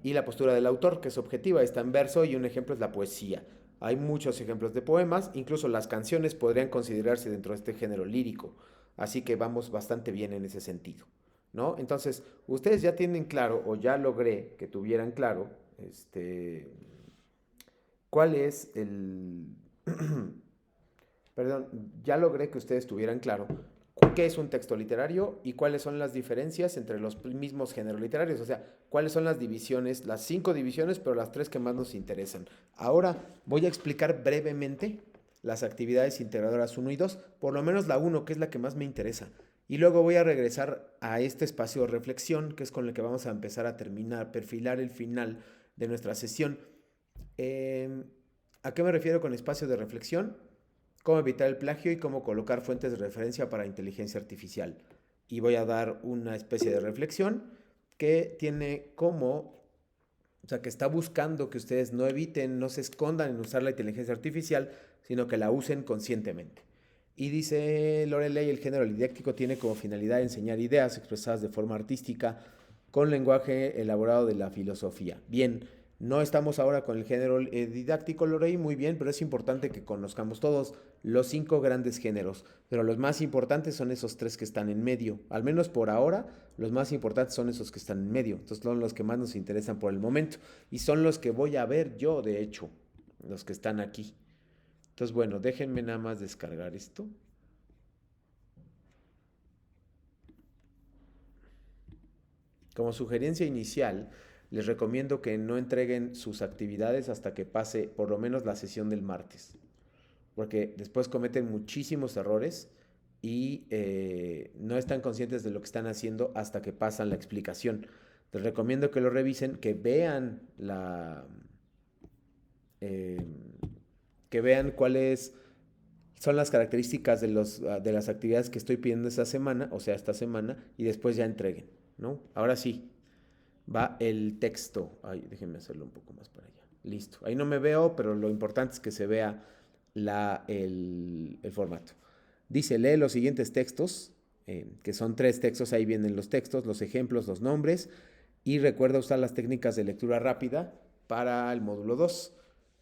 y la postura del autor, que es objetiva, está en verso y un ejemplo es la poesía. Hay muchos ejemplos de poemas, incluso las canciones podrían considerarse dentro de este género lírico, así que vamos bastante bien en ese sentido, ¿no? Entonces, ustedes ya tienen claro, o ya logré que tuvieran claro, cuál es el... Perdón, ya logré que ustedes tuvieran claro qué es un texto literario y cuáles son las diferencias entre los mismos géneros literarios, o sea, cuáles son las divisiones, las 5 divisiones, pero las 3 que más nos interesan. Ahora voy a explicar brevemente las actividades integradoras 1 y 2, por lo menos la 1, que es la que más me interesa. Y luego voy a regresar a este espacio de reflexión, que es con el que vamos a empezar a terminar, perfilar el final de nuestra sesión. ¿A qué me refiero con espacio de reflexión? Cómo evitar el plagio y cómo colocar fuentes de referencia para inteligencia artificial. Y voy a dar una especie de reflexión que tiene como, o sea, que está buscando que ustedes no eviten, no se escondan en usar la inteligencia artificial, sino que la usen conscientemente. Y dice Loreley, el género didáctico tiene como finalidad enseñar ideas expresadas de forma artística con lenguaje elaborado de la filosofía. Bien, no estamos ahora con el género didáctico, Loreley, muy bien, pero es importante que conozcamos todos los 5 grandes géneros, pero los más importantes son esos 3 que están en medio, al menos por ahora, los más importantes son esos que están en medio, entonces son los que más nos interesan por el momento, y son los que voy a ver yo, de hecho, los que están aquí. Entonces, bueno, déjenme nada más descargar esto. Como sugerencia inicial, les recomiendo que no entreguen sus actividades hasta que pase por lo menos la sesión del martes, porque después cometen muchísimos errores y no están conscientes de lo que están haciendo hasta que pasan la explicación. Les recomiendo que lo revisen, que vean que vean cuáles son las características de las actividades que estoy pidiendo esta semana, o sea, esta semana, y después ya entreguen, ¿no? Ahora sí, va el texto. Ay, déjenme hacerlo un poco más para allá. Listo. Ahí no me veo, pero lo importante es que se vea el formato. Dice, lee los siguientes textos, que son 3 textos. Ahí vienen los textos, los ejemplos, los nombres. Y recuerda usar las técnicas de lectura rápida para el módulo 2.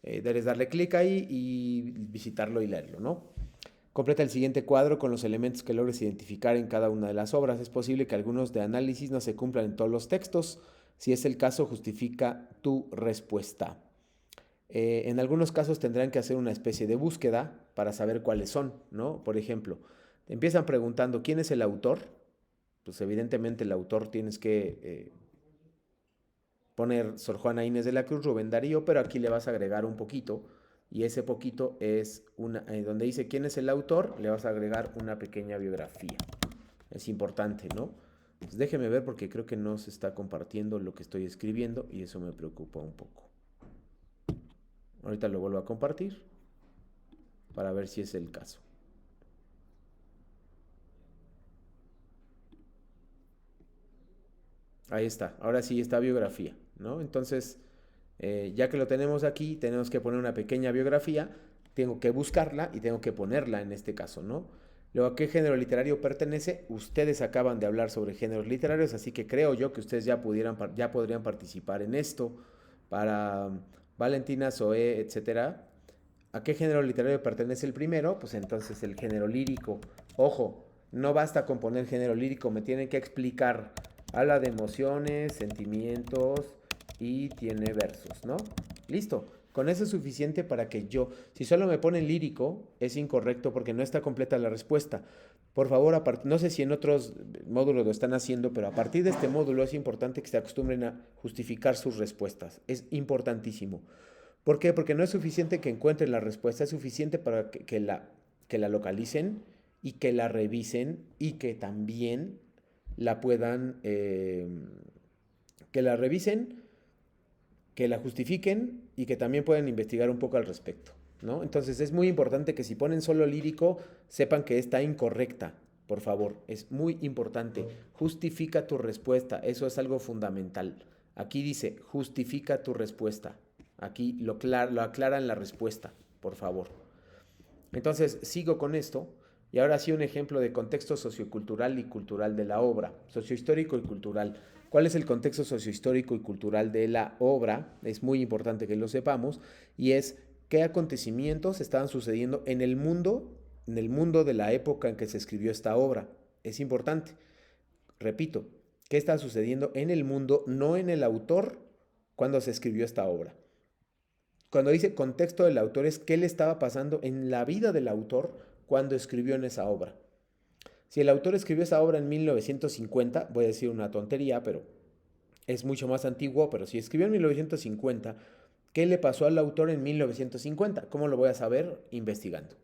Debes darle clic ahí y visitarlo y leerlo, ¿no? Completa el siguiente cuadro con los elementos que logres identificar en cada una de las obras. Es posible que algunos de análisis no se cumplan en todos los textos. Si es el caso, justifica tu respuesta. En algunos casos tendrán que hacer una especie de búsqueda para saber cuáles son, ¿no? Por ejemplo, te empiezan preguntando quién es el autor. Pues evidentemente el autor tienes que poner Sor Juana Inés de la Cruz, Rubén Darío, pero aquí le vas a agregar un poquito, y ese poquito es donde dice quién es el autor, le vas a agregar una pequeña biografía. Es importante, ¿no? Pues déjeme ver porque creo que no se está compartiendo lo que estoy escribiendo y eso me preocupa un poco. Ahorita lo vuelvo a compartir para ver si es el caso. Ahí está, ahora sí está biografía, ¿no? Entonces, ya que lo tenemos aquí, tenemos que poner una pequeña biografía, tengo que buscarla y tengo que ponerla en este caso, ¿no? Luego, ¿a qué género literario pertenece? Ustedes acaban de hablar sobre géneros literarios, así que creo yo que ustedes ya podrían participar en esto. Para Valentina, Zoé, etcétera. ¿A qué género literario pertenece el primero? Pues entonces el género lírico. Ojo, no basta con poner género lírico, me tienen que explicar. Habla de emociones, sentimientos y tiene versos, ¿no? Listo. Con eso es suficiente para que si solo me ponen lírico, es incorrecto porque no está completa la respuesta. Por favor, no sé si en otros módulos lo están haciendo, pero a partir de este módulo es importante que se acostumbren a justificar sus respuestas. Es importantísimo. ¿Por qué? Porque no es suficiente que encuentren la respuesta, es suficiente para que la localicen y que la revisen y que también la puedan, que la revisen, que la justifiquen y que también puedan investigar un poco al respecto, ¿no? Entonces es muy importante que si ponen solo lírico, sepan que está incorrecta, por favor, es muy importante. Justifica tu respuesta, eso es algo fundamental. Aquí dice, justifica tu respuesta. Aquí lo aclaran la respuesta, por favor. Entonces, sigo con esto. Y ahora sí un ejemplo de contexto sociocultural y cultural de la obra. Sociohistórico y cultural. ¿Cuál es el contexto sociohistórico y cultural de la obra? Es muy importante que lo sepamos. Y es qué acontecimientos estaban sucediendo en el mundo de la época en que se escribió esta obra. Es importante. Repito, ¿qué está sucediendo en el mundo, no en el autor, cuando se escribió esta obra? Cuando dice contexto del autor es qué le estaba pasando en la vida del autor cuando escribió en esa obra. Si el autor escribió esa obra en 1950, voy a decir una tontería, pero es mucho más antiguo, pero si escribió en 1950, ¿qué le pasó al autor en 1950? ¿Cómo lo voy a saber? Investigando.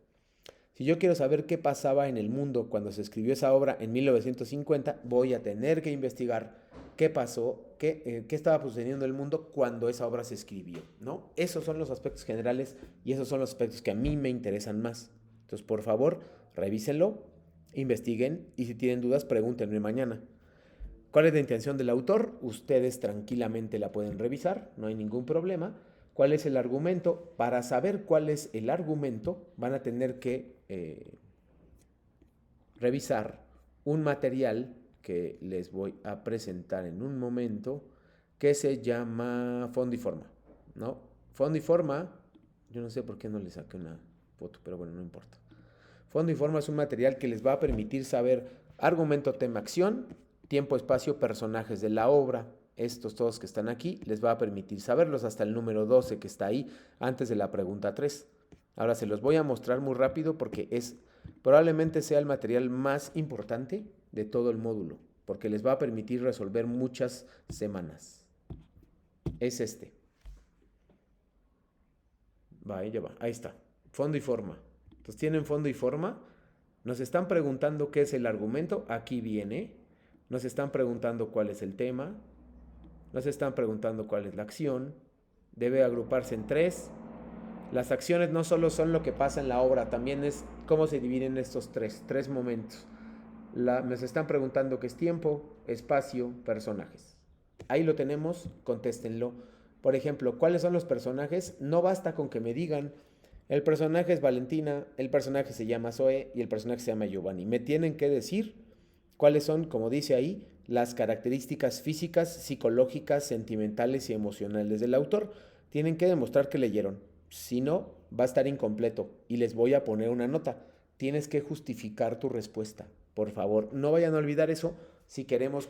Si yo quiero saber qué pasaba en el mundo cuando se escribió esa obra en 1950, voy a tener que investigar qué pasó, qué estaba sucediendo en el mundo cuando esa obra se escribió, ¿no? Esos son los aspectos generales y esos son los aspectos que a mí me interesan más. Entonces, por favor, revísenlo, investiguen y si tienen dudas, pregúntenme mañana. ¿Cuál es la intención del autor? Ustedes tranquilamente la pueden revisar, no hay ningún problema. ¿Cuál es el argumento? Para saber cuál es el argumento, van a tener que revisar un material que les voy a presentar en un momento, que se llama Fondo y Forma, ¿no? Fondo y Forma, yo no sé por qué no le saqué una foto, pero bueno, no importa. Fondo y Forma es un material que les va a permitir saber argumento, tema, acción, tiempo, espacio, personajes de la obra. Estos todos que están aquí les va a permitir saberlos hasta el número 12 que está ahí antes de la pregunta 3. Ahora se los voy a mostrar muy rápido porque probablemente sea el material más importante de todo el módulo, porque les va a permitir resolver muchas semanas. Es este. Ahí está. Fondo y forma. Entonces tienen fondo y forma. Nos están preguntando qué es el argumento. Aquí viene. Nos están preguntando cuál es el tema. Nos están preguntando cuál es la acción. Debe agruparse en 3. Las acciones no solo son lo que pasa en la obra, también es cómo se dividen estos tres momentos. Nos están preguntando qué es tiempo, espacio, personajes. Ahí lo tenemos, contéstenlo. Por ejemplo, ¿cuáles son los personajes? No basta con que me digan, el personaje es Valentina, el personaje se llama Zoe y el personaje se llama Giovanni. Me tienen que decir cuáles son, como dice ahí, las características físicas, psicológicas, sentimentales y emocionales del autor. Tienen que demostrar que leyeron. Si no, va a estar incompleto y les voy a poner una nota. Tienes que justificar tu respuesta. Por favor, no vayan a olvidar eso si queremos,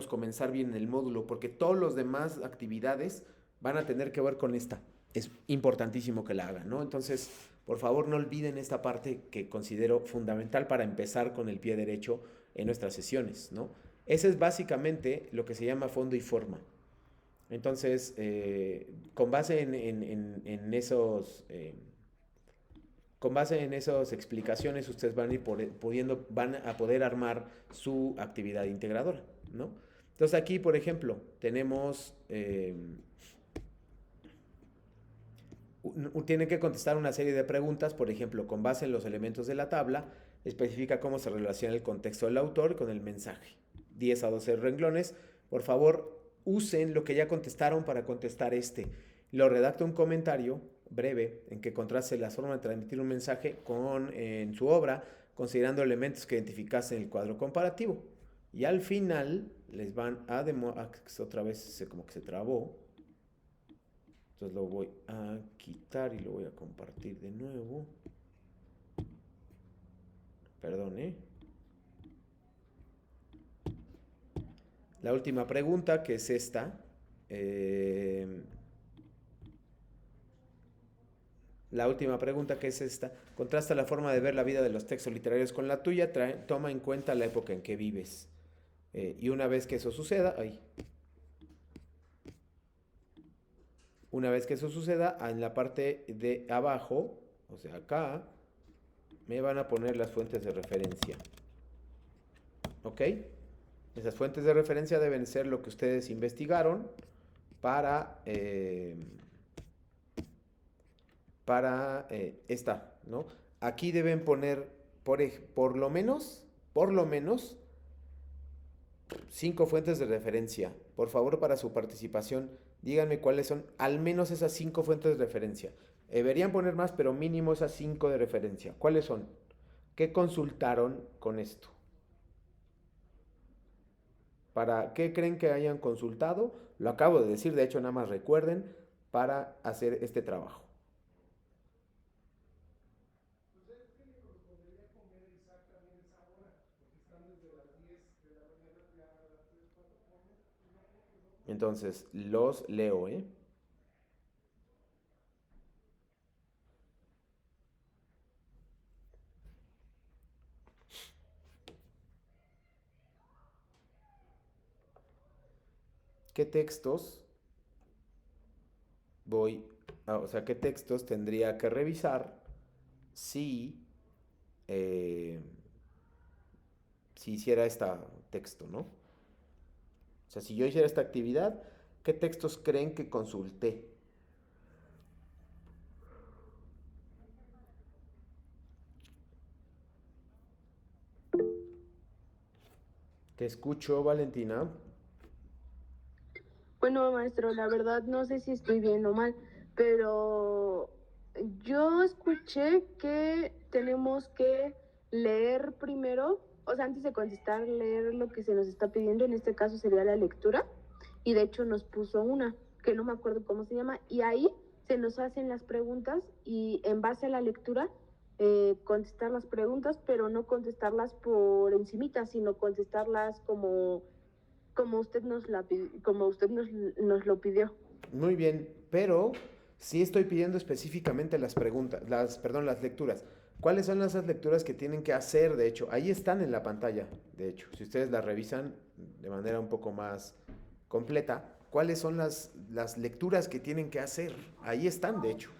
comenzar bien el módulo, porque todas las demás actividades van a tener que ver con esta. es importantísimo que la hagan, ¿no? Entonces, por favor, no olviden esta parte que considero fundamental para empezar con el pie derecho en nuestras sesiones, ¿no? Ese es básicamente lo que se llama fondo y forma. Entonces, con base en esos... con base en esas explicaciones, ustedes van a ir van a poder armar su actividad integradora, ¿no? Entonces aquí, por ejemplo, tenemos... tienen que contestar una serie de preguntas, por ejemplo, con base en los elementos de la tabla, especifica cómo se relaciona el contexto del autor con el mensaje. 10 a 12 renglones. Por favor, usen lo que ya contestaron para contestar este. Lo redacta un comentario breve en que contraste la forma de transmitir un mensaje en su obra, considerando elementos que identificasen el cuadro comparativo. Y al final les van a otra vez como que se trabó. Entonces lo voy a quitar y lo voy a compartir de nuevo. Perdón, La última pregunta, que es esta. La última pregunta, que es esta. Contrasta la forma de ver la vida de los textos literarios con la tuya. Toma en cuenta la época en que vives. Y una vez que eso suceda... Una vez que eso suceda, en la parte de abajo, o sea, acá, me van a poner las fuentes de referencia. ¿Ok? Esas fuentes de referencia deben ser lo que ustedes investigaron para esta, ¿no? Aquí deben poner por lo menos 5 fuentes de referencia. Por favor, para su participación, díganme cuáles son al menos esas 5 fuentes de referencia. Deberían poner más, pero mínimo esas 5 de referencia. ¿Cuáles son? ¿Qué consultaron con esto? ¿Para qué creen que hayan consultado? Lo acabo de decir, de hecho, nada más recuerden para hacer este trabajo. Entonces, los leo, ¿Qué textos qué textos tendría que revisar si hiciera este texto, ¿no? O sea, si yo hiciera esta actividad, ¿qué textos creen que consulté? Te escucho, Valentina. Bueno, maestro, la verdad no sé si estoy bien o mal, pero yo escuché que tenemos que leer primero, o sea, antes de contestar, leer lo que se nos está pidiendo, en este caso sería la lectura, y de hecho nos puso una, que no me acuerdo cómo se llama, y ahí se nos hacen las preguntas y en base a la lectura contestar las preguntas, pero no contestarlas por encimita, sino contestarlas como usted nos lo pidió. Muy bien, pero sí estoy pidiendo específicamente las lecturas. ¿Cuáles son esas lecturas que tienen que hacer? De hecho, ahí están en la pantalla. De hecho, si ustedes las revisan de manera un poco más completa, ¿cuáles son las lecturas que tienen que hacer? Ahí están, de hecho.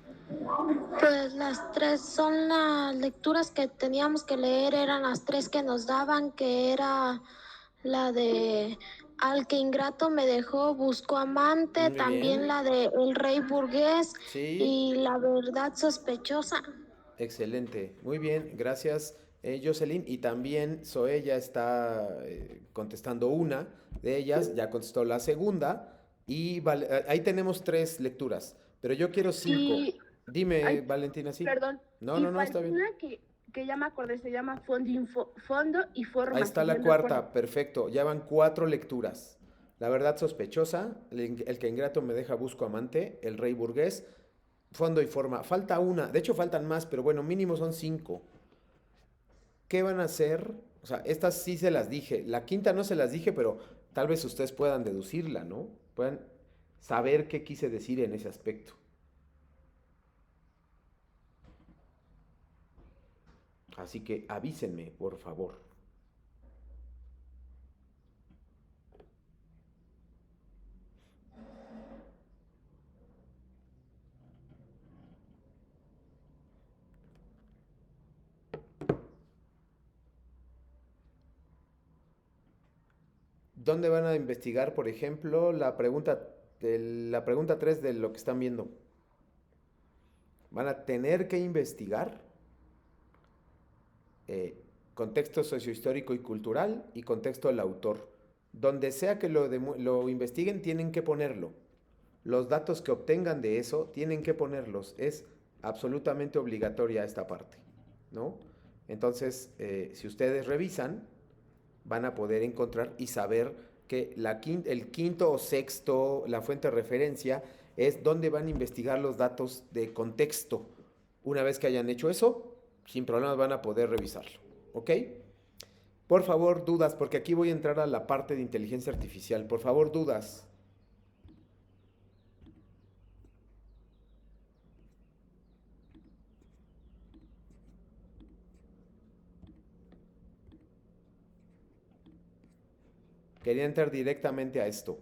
Pues las 3 son las lecturas que teníamos que leer, eran las 3 que nos daban, que era la de Al que ingrato me dejó, buscó amante, Muy también bien. la de El rey burgués Sí. y La verdad sospechosa. Excelente, muy bien, gracias Jocelyn. Y también Zoe ya está contestando una de ellas, ya contestó la segunda. Y ahí tenemos 3 lecturas, pero yo quiero 5. Y... Dime, Ay, Valentina, ¿sí? Perdón. No, está bien. Una que ya me acordé, se llama fondo y forma. Ahí está la cuarta, perfecto. Ya van 4 lecturas. La verdad sospechosa, el que ingrato me deja, busco amante, El rey burgués, fondo y forma. Falta una, de hecho faltan más, pero bueno, mínimo son 5. ¿Qué van a hacer? O sea, estas sí se las dije. La quinta no se las dije, pero tal vez ustedes puedan deducirla, ¿no? Puedan saber qué quise decir en ese aspecto. Así que avísenme, por favor. ¿Dónde van a investigar, por ejemplo, la pregunta 3 de lo que están viendo? Van a tener que investigar contexto sociohistórico y cultural y contexto del autor. Donde sea que lo investiguen, tienen que ponerlo. Los datos que obtengan de eso, tienen que ponerlos. Es absolutamente obligatoria esta parte, ¿no? Entonces, si ustedes revisan, van a poder encontrar y saber que el quinto o sexto, la fuente de referencia, es donde van a investigar los datos de contexto. Una vez que hayan hecho eso, sin problemas van a poder revisarlo, ¿ok? Por favor, dudas, porque aquí voy a entrar a la parte de inteligencia artificial. Por favor, dudas. Quería entrar directamente a esto.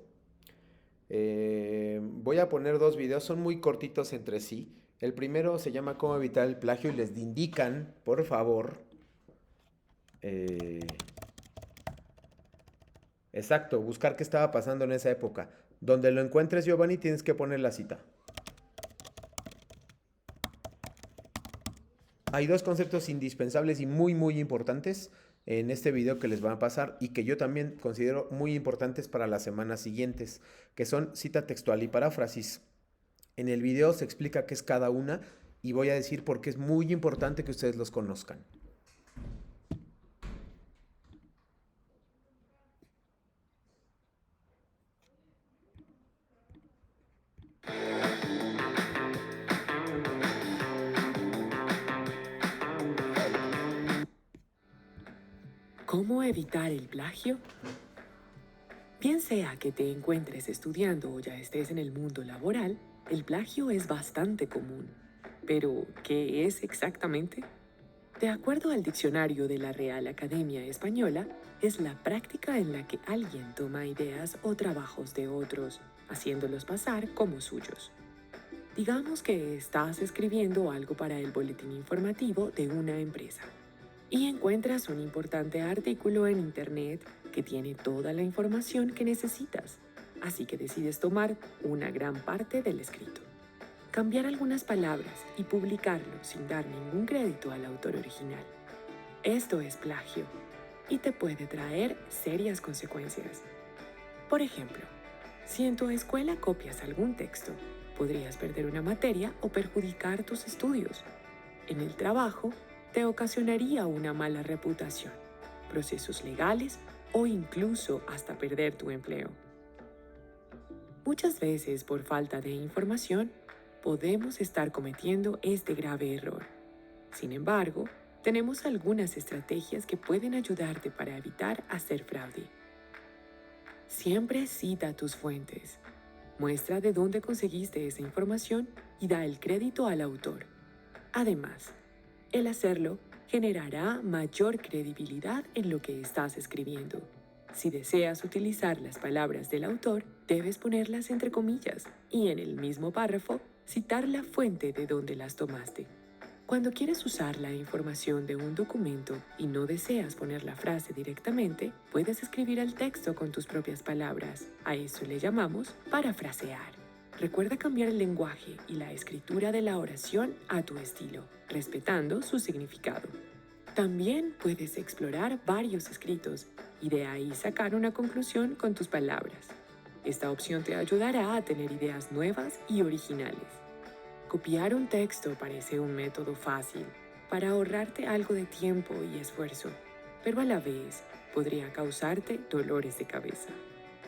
Voy a poner 2 videos, son muy cortitos entre sí. El primero se llama Cómo evitar el plagio y les indican, por favor. Exacto, buscar qué estaba pasando en esa época. Donde lo encuentres, Giovanni, tienes que poner la cita. Hay 2 conceptos indispensables y muy, muy importantes en este video que les van a pasar y que yo también considero muy importantes para las semanas siguientes, que son cita textual y paráfrasis. En el video se explica qué es cada una y voy a decir por qué es muy importante que ustedes los conozcan. ¿Cómo evitar el plagio? Bien sea que te encuentres estudiando o ya estés en el mundo laboral, el plagio es bastante común. Pero, ¿qué es exactamente? De acuerdo al diccionario de la Real Academia Española, es la práctica en la que alguien toma ideas o trabajos de otros, haciéndolos pasar como suyos. Digamos que estás escribiendo algo para el boletín informativo de una empresa y encuentras un importante artículo en internet que tiene toda la información que necesitas, así que decides tomar una gran parte del escrito, cambiar algunas palabras y publicarlo sin dar ningún crédito al autor original. Esto es plagio y te puede traer serias consecuencias. Por ejemplo, si en tu escuela copias algún texto, podrías perder una materia o perjudicar tus estudios. En el trabajo, te ocasionaría una mala reputación, procesos legales o incluso hasta perder tu empleo. Muchas veces, por falta de información, podemos estar cometiendo este grave error. Sin embargo, tenemos algunas estrategias que pueden ayudarte para evitar hacer fraude. Siempre cita tus fuentes. Muestra de dónde conseguiste esa información y da el crédito al autor. Además, el hacerlo generará mayor credibilidad en lo que estás escribiendo. Si deseas utilizar las palabras del autor, debes ponerlas entre comillas y en el mismo párrafo citar la fuente de donde las tomaste. Cuando quieres usar la información de un documento y no deseas poner la frase directamente, puedes escribir el texto con tus propias palabras. A eso le llamamos parafrasear. Recuerda cambiar el lenguaje y la escritura de la oración a tu estilo, respetando su significado. También puedes explorar varios escritos y de ahí sacar una conclusión con tus palabras. Esta opción te ayudará a tener ideas nuevas y originales. Copiar un texto parece un método fácil para ahorrarte algo de tiempo y esfuerzo, pero a la vez podría causarte dolores de cabeza.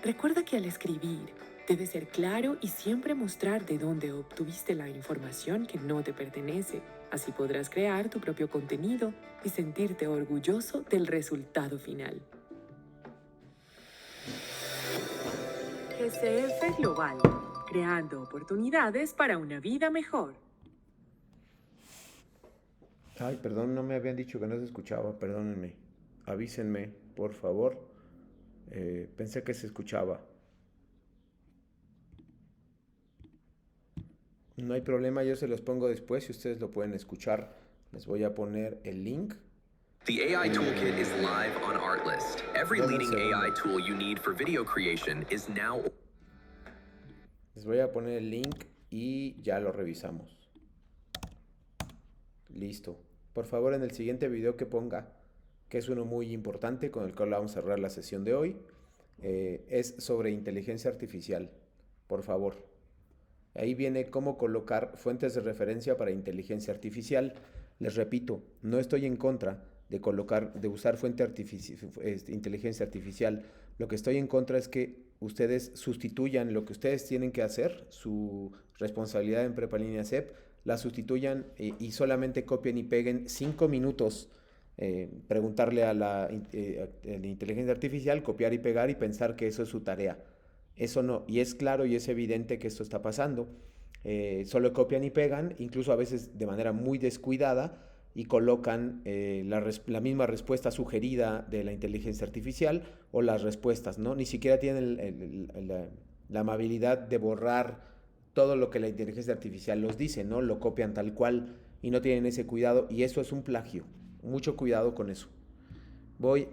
Recuerda que al escribir, debes ser claro y siempre mostrar de dónde obtuviste la información que no te pertenece. Así podrás crear tu propio contenido y sentirte orgulloso del resultado final. GCF Global, creando oportunidades para una vida mejor. Ay, perdón, no me habían dicho que no se escuchaba, perdónenme. Avísenme, por favor. Pensé que se escuchaba. No hay problema, yo se los pongo después y ustedes lo pueden escuchar. Les voy a poner el link. The AI Toolkit is live on Artlist. Every leading AI tool you need for video creation is now. Les voy a poner el link y ya lo revisamos. Listo. Por favor, en el siguiente video que ponga, que es uno muy importante con el cual vamos a cerrar la sesión de hoy, es sobre inteligencia artificial. Por favor. Ahí viene cómo colocar fuentes de referencia para inteligencia artificial. Les repito, no estoy en contra de usar inteligencia artificial. Lo que estoy en contra es que ustedes sustituyan lo que ustedes tienen que hacer, su responsabilidad en Prepa en Línea CEP, la sustituyan y solamente copien y peguen 5 minutos, preguntarle a la inteligencia artificial, copiar y pegar y pensar que eso es su tarea. Eso no, y es claro y es evidente que esto está pasando. Solo copian y pegan, incluso a veces de manera muy descuidada, y colocan la misma respuesta sugerida de la inteligencia artificial o las respuestas, ¿no? Ni siquiera tienen la amabilidad de borrar todo lo que la inteligencia artificial los dice, ¿no? Lo copian tal cual y no tienen ese cuidado, y eso es un plagio. Mucho cuidado con eso.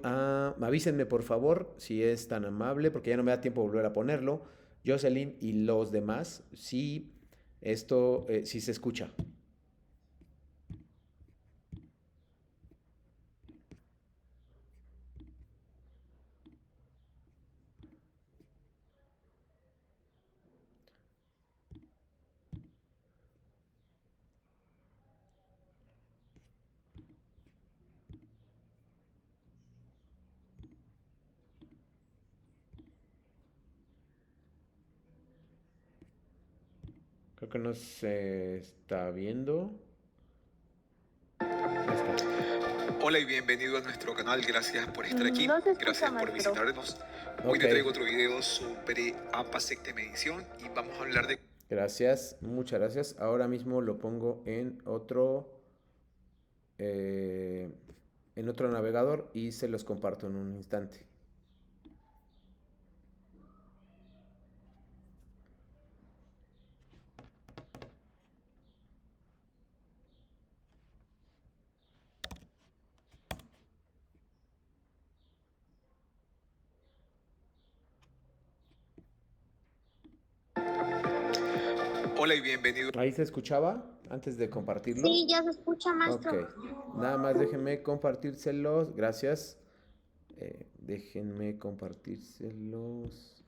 Avísenme por favor si es tan amable, porque ya no me da tiempo de volver a ponerlo. Jocelyn y los demás, si esto, si se escucha. Creo que no se está viendo. Hola y bienvenido a nuestro canal, gracias por estar aquí, No se escucha, gracias por maestro. visitarnos. Hoy te traigo otro video sobre APA Secte Medición y vamos a hablar de... Gracias, muchas gracias. Ahora mismo lo pongo en otro navegador y se los comparto en un instante. Hola y bienvenido. ¿Ahí se escuchaba antes de compartirlo? Sí, ya se escucha, maestro. Ok, nada más déjenme compartírselos, gracias. Déjenme compartírselos.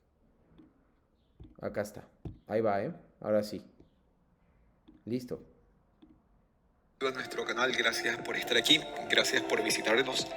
Acá está, ahí va, ahora sí. Listo. A nuestro canal, gracias por estar aquí, gracias por visitarnos.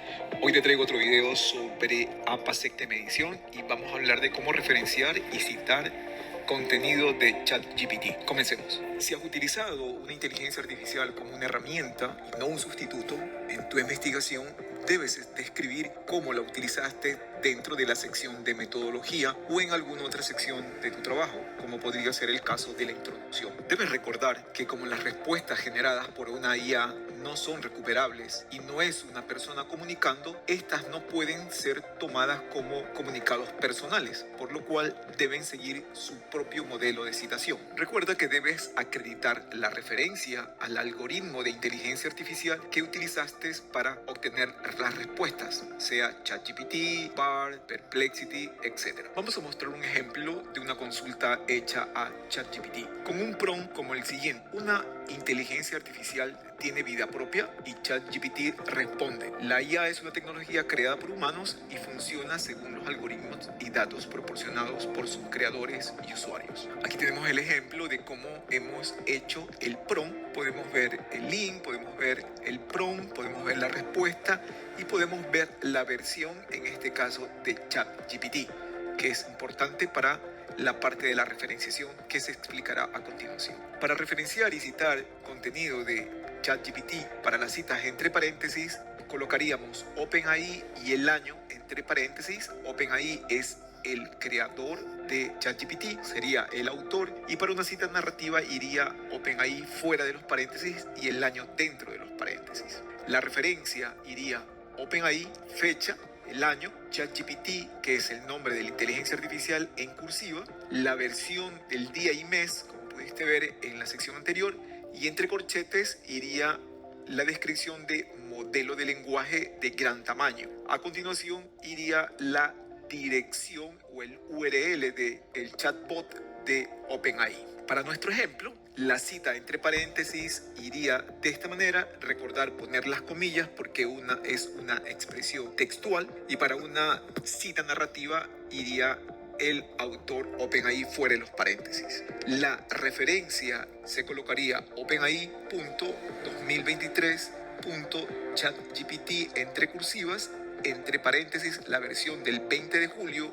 Hoy te traigo otro video sobre APA Secte Medición y vamos a hablar de cómo referenciar y citar contenido de ChatGPT. Comencemos. Si has utilizado una inteligencia artificial como una herramienta y no un sustituto en tu investigación, debes describir cómo la utilizaste dentro de la sección de metodología o en alguna otra sección de tu trabajo, como podría ser el caso de la introducción. Debes recordar que como las respuestas generadas por una IA no son recuperables y no es una persona comunicando, estas no pueden ser tomadas como comunicados personales, por lo cual deben seguir su propio modelo de citación. Recuerda que debes acreditar la referencia al algoritmo de inteligencia artificial que utilizaste para obtener las respuestas, sea ChatGPT, BARD, Perplexity, etc. Vamos a mostrar un ejemplo de una consulta hecha a ChatGPT con un prompt como el siguiente: una inteligencia artificial tiene vida propia, y ChatGPT responde: la IA es una tecnología creada por humanos y funciona según los algoritmos y datos proporcionados por sus creadores y usuarios. Aquí tenemos el ejemplo de cómo hemos hecho el prompt. Podemos ver el link, podemos ver el prompt, podemos ver la respuesta y podemos ver la versión, en este caso, de ChatGPT, que es importante para la parte de la referenciación que se explicará a continuación. Para referenciar y citar contenido de ChatGPT para las citas entre paréntesis, colocaríamos OpenAI y el año entre paréntesis. OpenAI es el creador de ChatGPT, sería el autor, y para una cita narrativa iría OpenAI fuera de los paréntesis y el año dentro de los paréntesis. La referencia iría OpenAI, fecha, el año, ChatGPT, que es el nombre de la inteligencia artificial en cursiva, la versión del día y mes, como pudiste ver en la sección anterior, y entre corchetes iría la descripción de modelo de lenguaje de gran tamaño. A continuación iría la dirección o el URL del chatbot de OpenAI. Para nuestro ejemplo, la cita entre paréntesis iría de esta manera. Recordar poner las comillas porque una es una expresión textual, y para una cita narrativa iría el autor OpenAI fuera de los paréntesis. La referencia se colocaría OpenAI.2023.ChatGPT entre cursivas, entre paréntesis la versión del 20 de julio,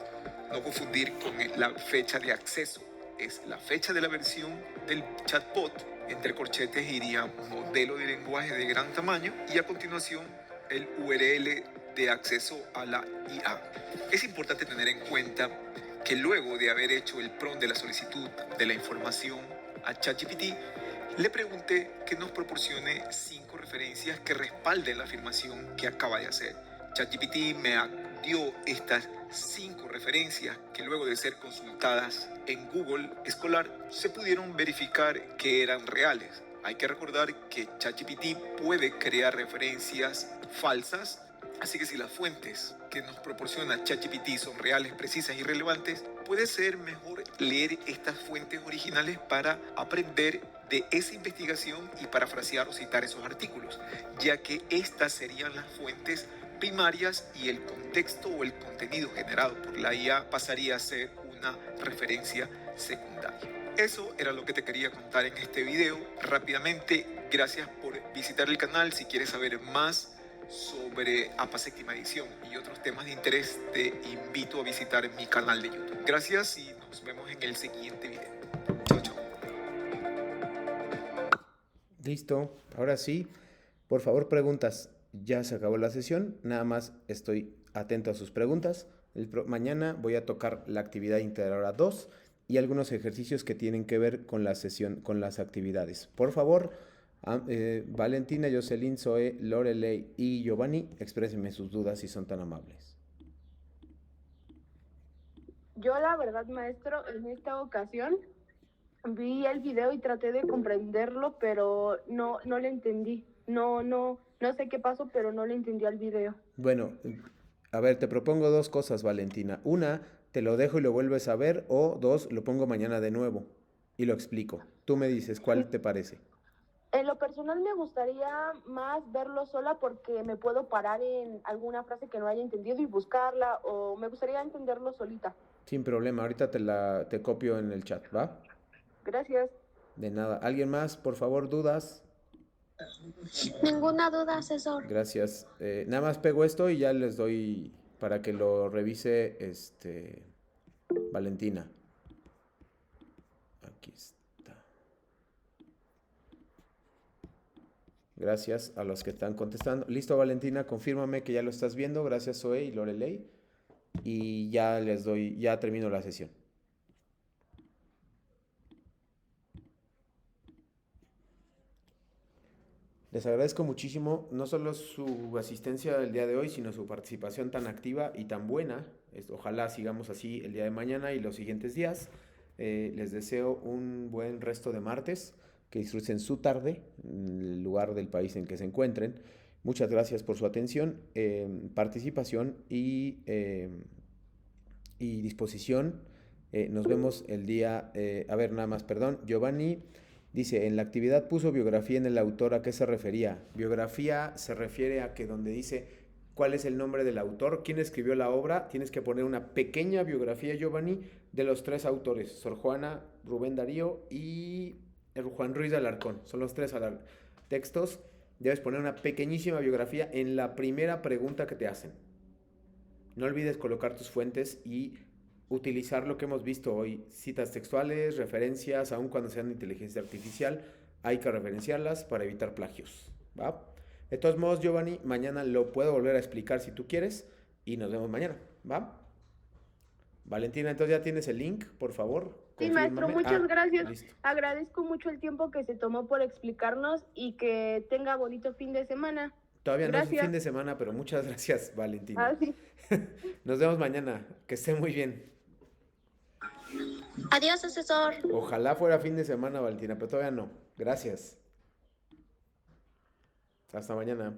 no confundir con la fecha de acceso, es la fecha de la versión del chatbot, entre corchetes iría modelo de lenguaje de gran tamaño, y a continuación el URL de acceso a la IA. Es importante tener en cuenta que luego de haber hecho el prompt de la solicitud de la información a ChatGPT, le pregunté que nos proporcione 5 referencias que respalden la afirmación que acaba de hacer. ChatGPT me dio estas 5 referencias que luego de ser consultadas en Google Scholar se pudieron verificar que eran reales. Hay que recordar que ChatGPT puede crear referencias falsas, así que si las fuentes que nos proporciona ChatGPT son reales, precisas y relevantes, puede ser mejor leer estas fuentes originales para aprender de esa investigación y parafrasear o citar esos artículos, ya que estas serían las fuentes primarias y el contexto o el contenido generado por la IA pasaría a ser una referencia secundaria. Eso era lo que te quería contar en este video. Rápidamente, gracias por visitar el canal. Si quieres saber más sobre APA séptima edición y otros temas de interés, te invito a visitar mi canal de YouTube. Gracias y nos vemos en el siguiente video. Chao, chao. Listo, ahora sí, por favor, preguntas. Ya se acabó la sesión, nada más estoy atento a sus preguntas. Mañana voy a tocar la actividad integradora 2 y algunos ejercicios que tienen que ver con la sesión, con las actividades. Por favor, Valentina, Jocelyn, Zoe, Lorelei y Giovanni, exprésenme sus dudas si son tan amables. Yo la verdad, maestro, en esta ocasión vi el video y traté de comprenderlo, pero no le entendí. No sé qué pasó, pero no le entendí al video. Bueno, a ver, te propongo 2 cosas, Valentina. Una, te lo dejo y lo vuelves a ver, o 2, lo pongo mañana de nuevo y lo explico. Tú me dices, ¿cuál te parece? En lo personal me gustaría más verlo sola porque me puedo parar en alguna frase que no haya entendido y buscarla, o me gustaría entenderlo solita. Sin problema, ahorita te copio en el chat, ¿va? Gracias. De nada. ¿Alguien más, por favor, dudas? Ninguna duda, asesor. Gracias. Nada más pego esto y ya les doy para que lo revise Valentina. Aquí está. Gracias a los que están contestando. Listo, Valentina, confírmame que ya lo estás viendo. Gracias, Zoe y Lorelei. Y ya ya termino la sesión. Les agradezco muchísimo no solo su asistencia el día de hoy, sino su participación tan activa y tan buena. Ojalá sigamos así el día de mañana y los siguientes días. Les deseo un buen resto de martes, que disfruten su tarde en el lugar del país en que se encuentren. Muchas gracias por su atención, participación y disposición. Nos vemos el día... Giovanni dice, en la actividad puso biografía en el autor, ¿a qué se refería? Biografía se refiere a que donde dice cuál es el nombre del autor, quién escribió la obra, tienes que poner una pequeña biografía, Giovanni, de los 3 autores, Sor Juana, Rubén Darío y Juan Ruiz de Alarcón. Son los 3 textos. Debes poner una pequeñísima biografía en la primera pregunta que te hacen. No olvides colocar tus fuentes y utilizar lo que hemos visto hoy, citas textuales, referencias, aun cuando sean de inteligencia artificial, hay que referenciarlas para evitar plagios, ¿va? De todos modos, Giovanni, mañana lo puedo volver a explicar si tú quieres y nos vemos mañana, ¿va? Valentina, entonces ya tienes el link, por favor. Sí, maestro, muchas gracias. Listo. Agradezco mucho el tiempo que se tomó por explicarnos y que tenga bonito fin de semana. Todavía no es Gracias. fin de semana, pero muchas gracias, Valentina. Ah, sí. Nos vemos mañana. Que esté muy bien. Adiós, asesor. Ojalá fuera fin de semana, Valentina, pero todavía no. Gracias. Hasta mañana.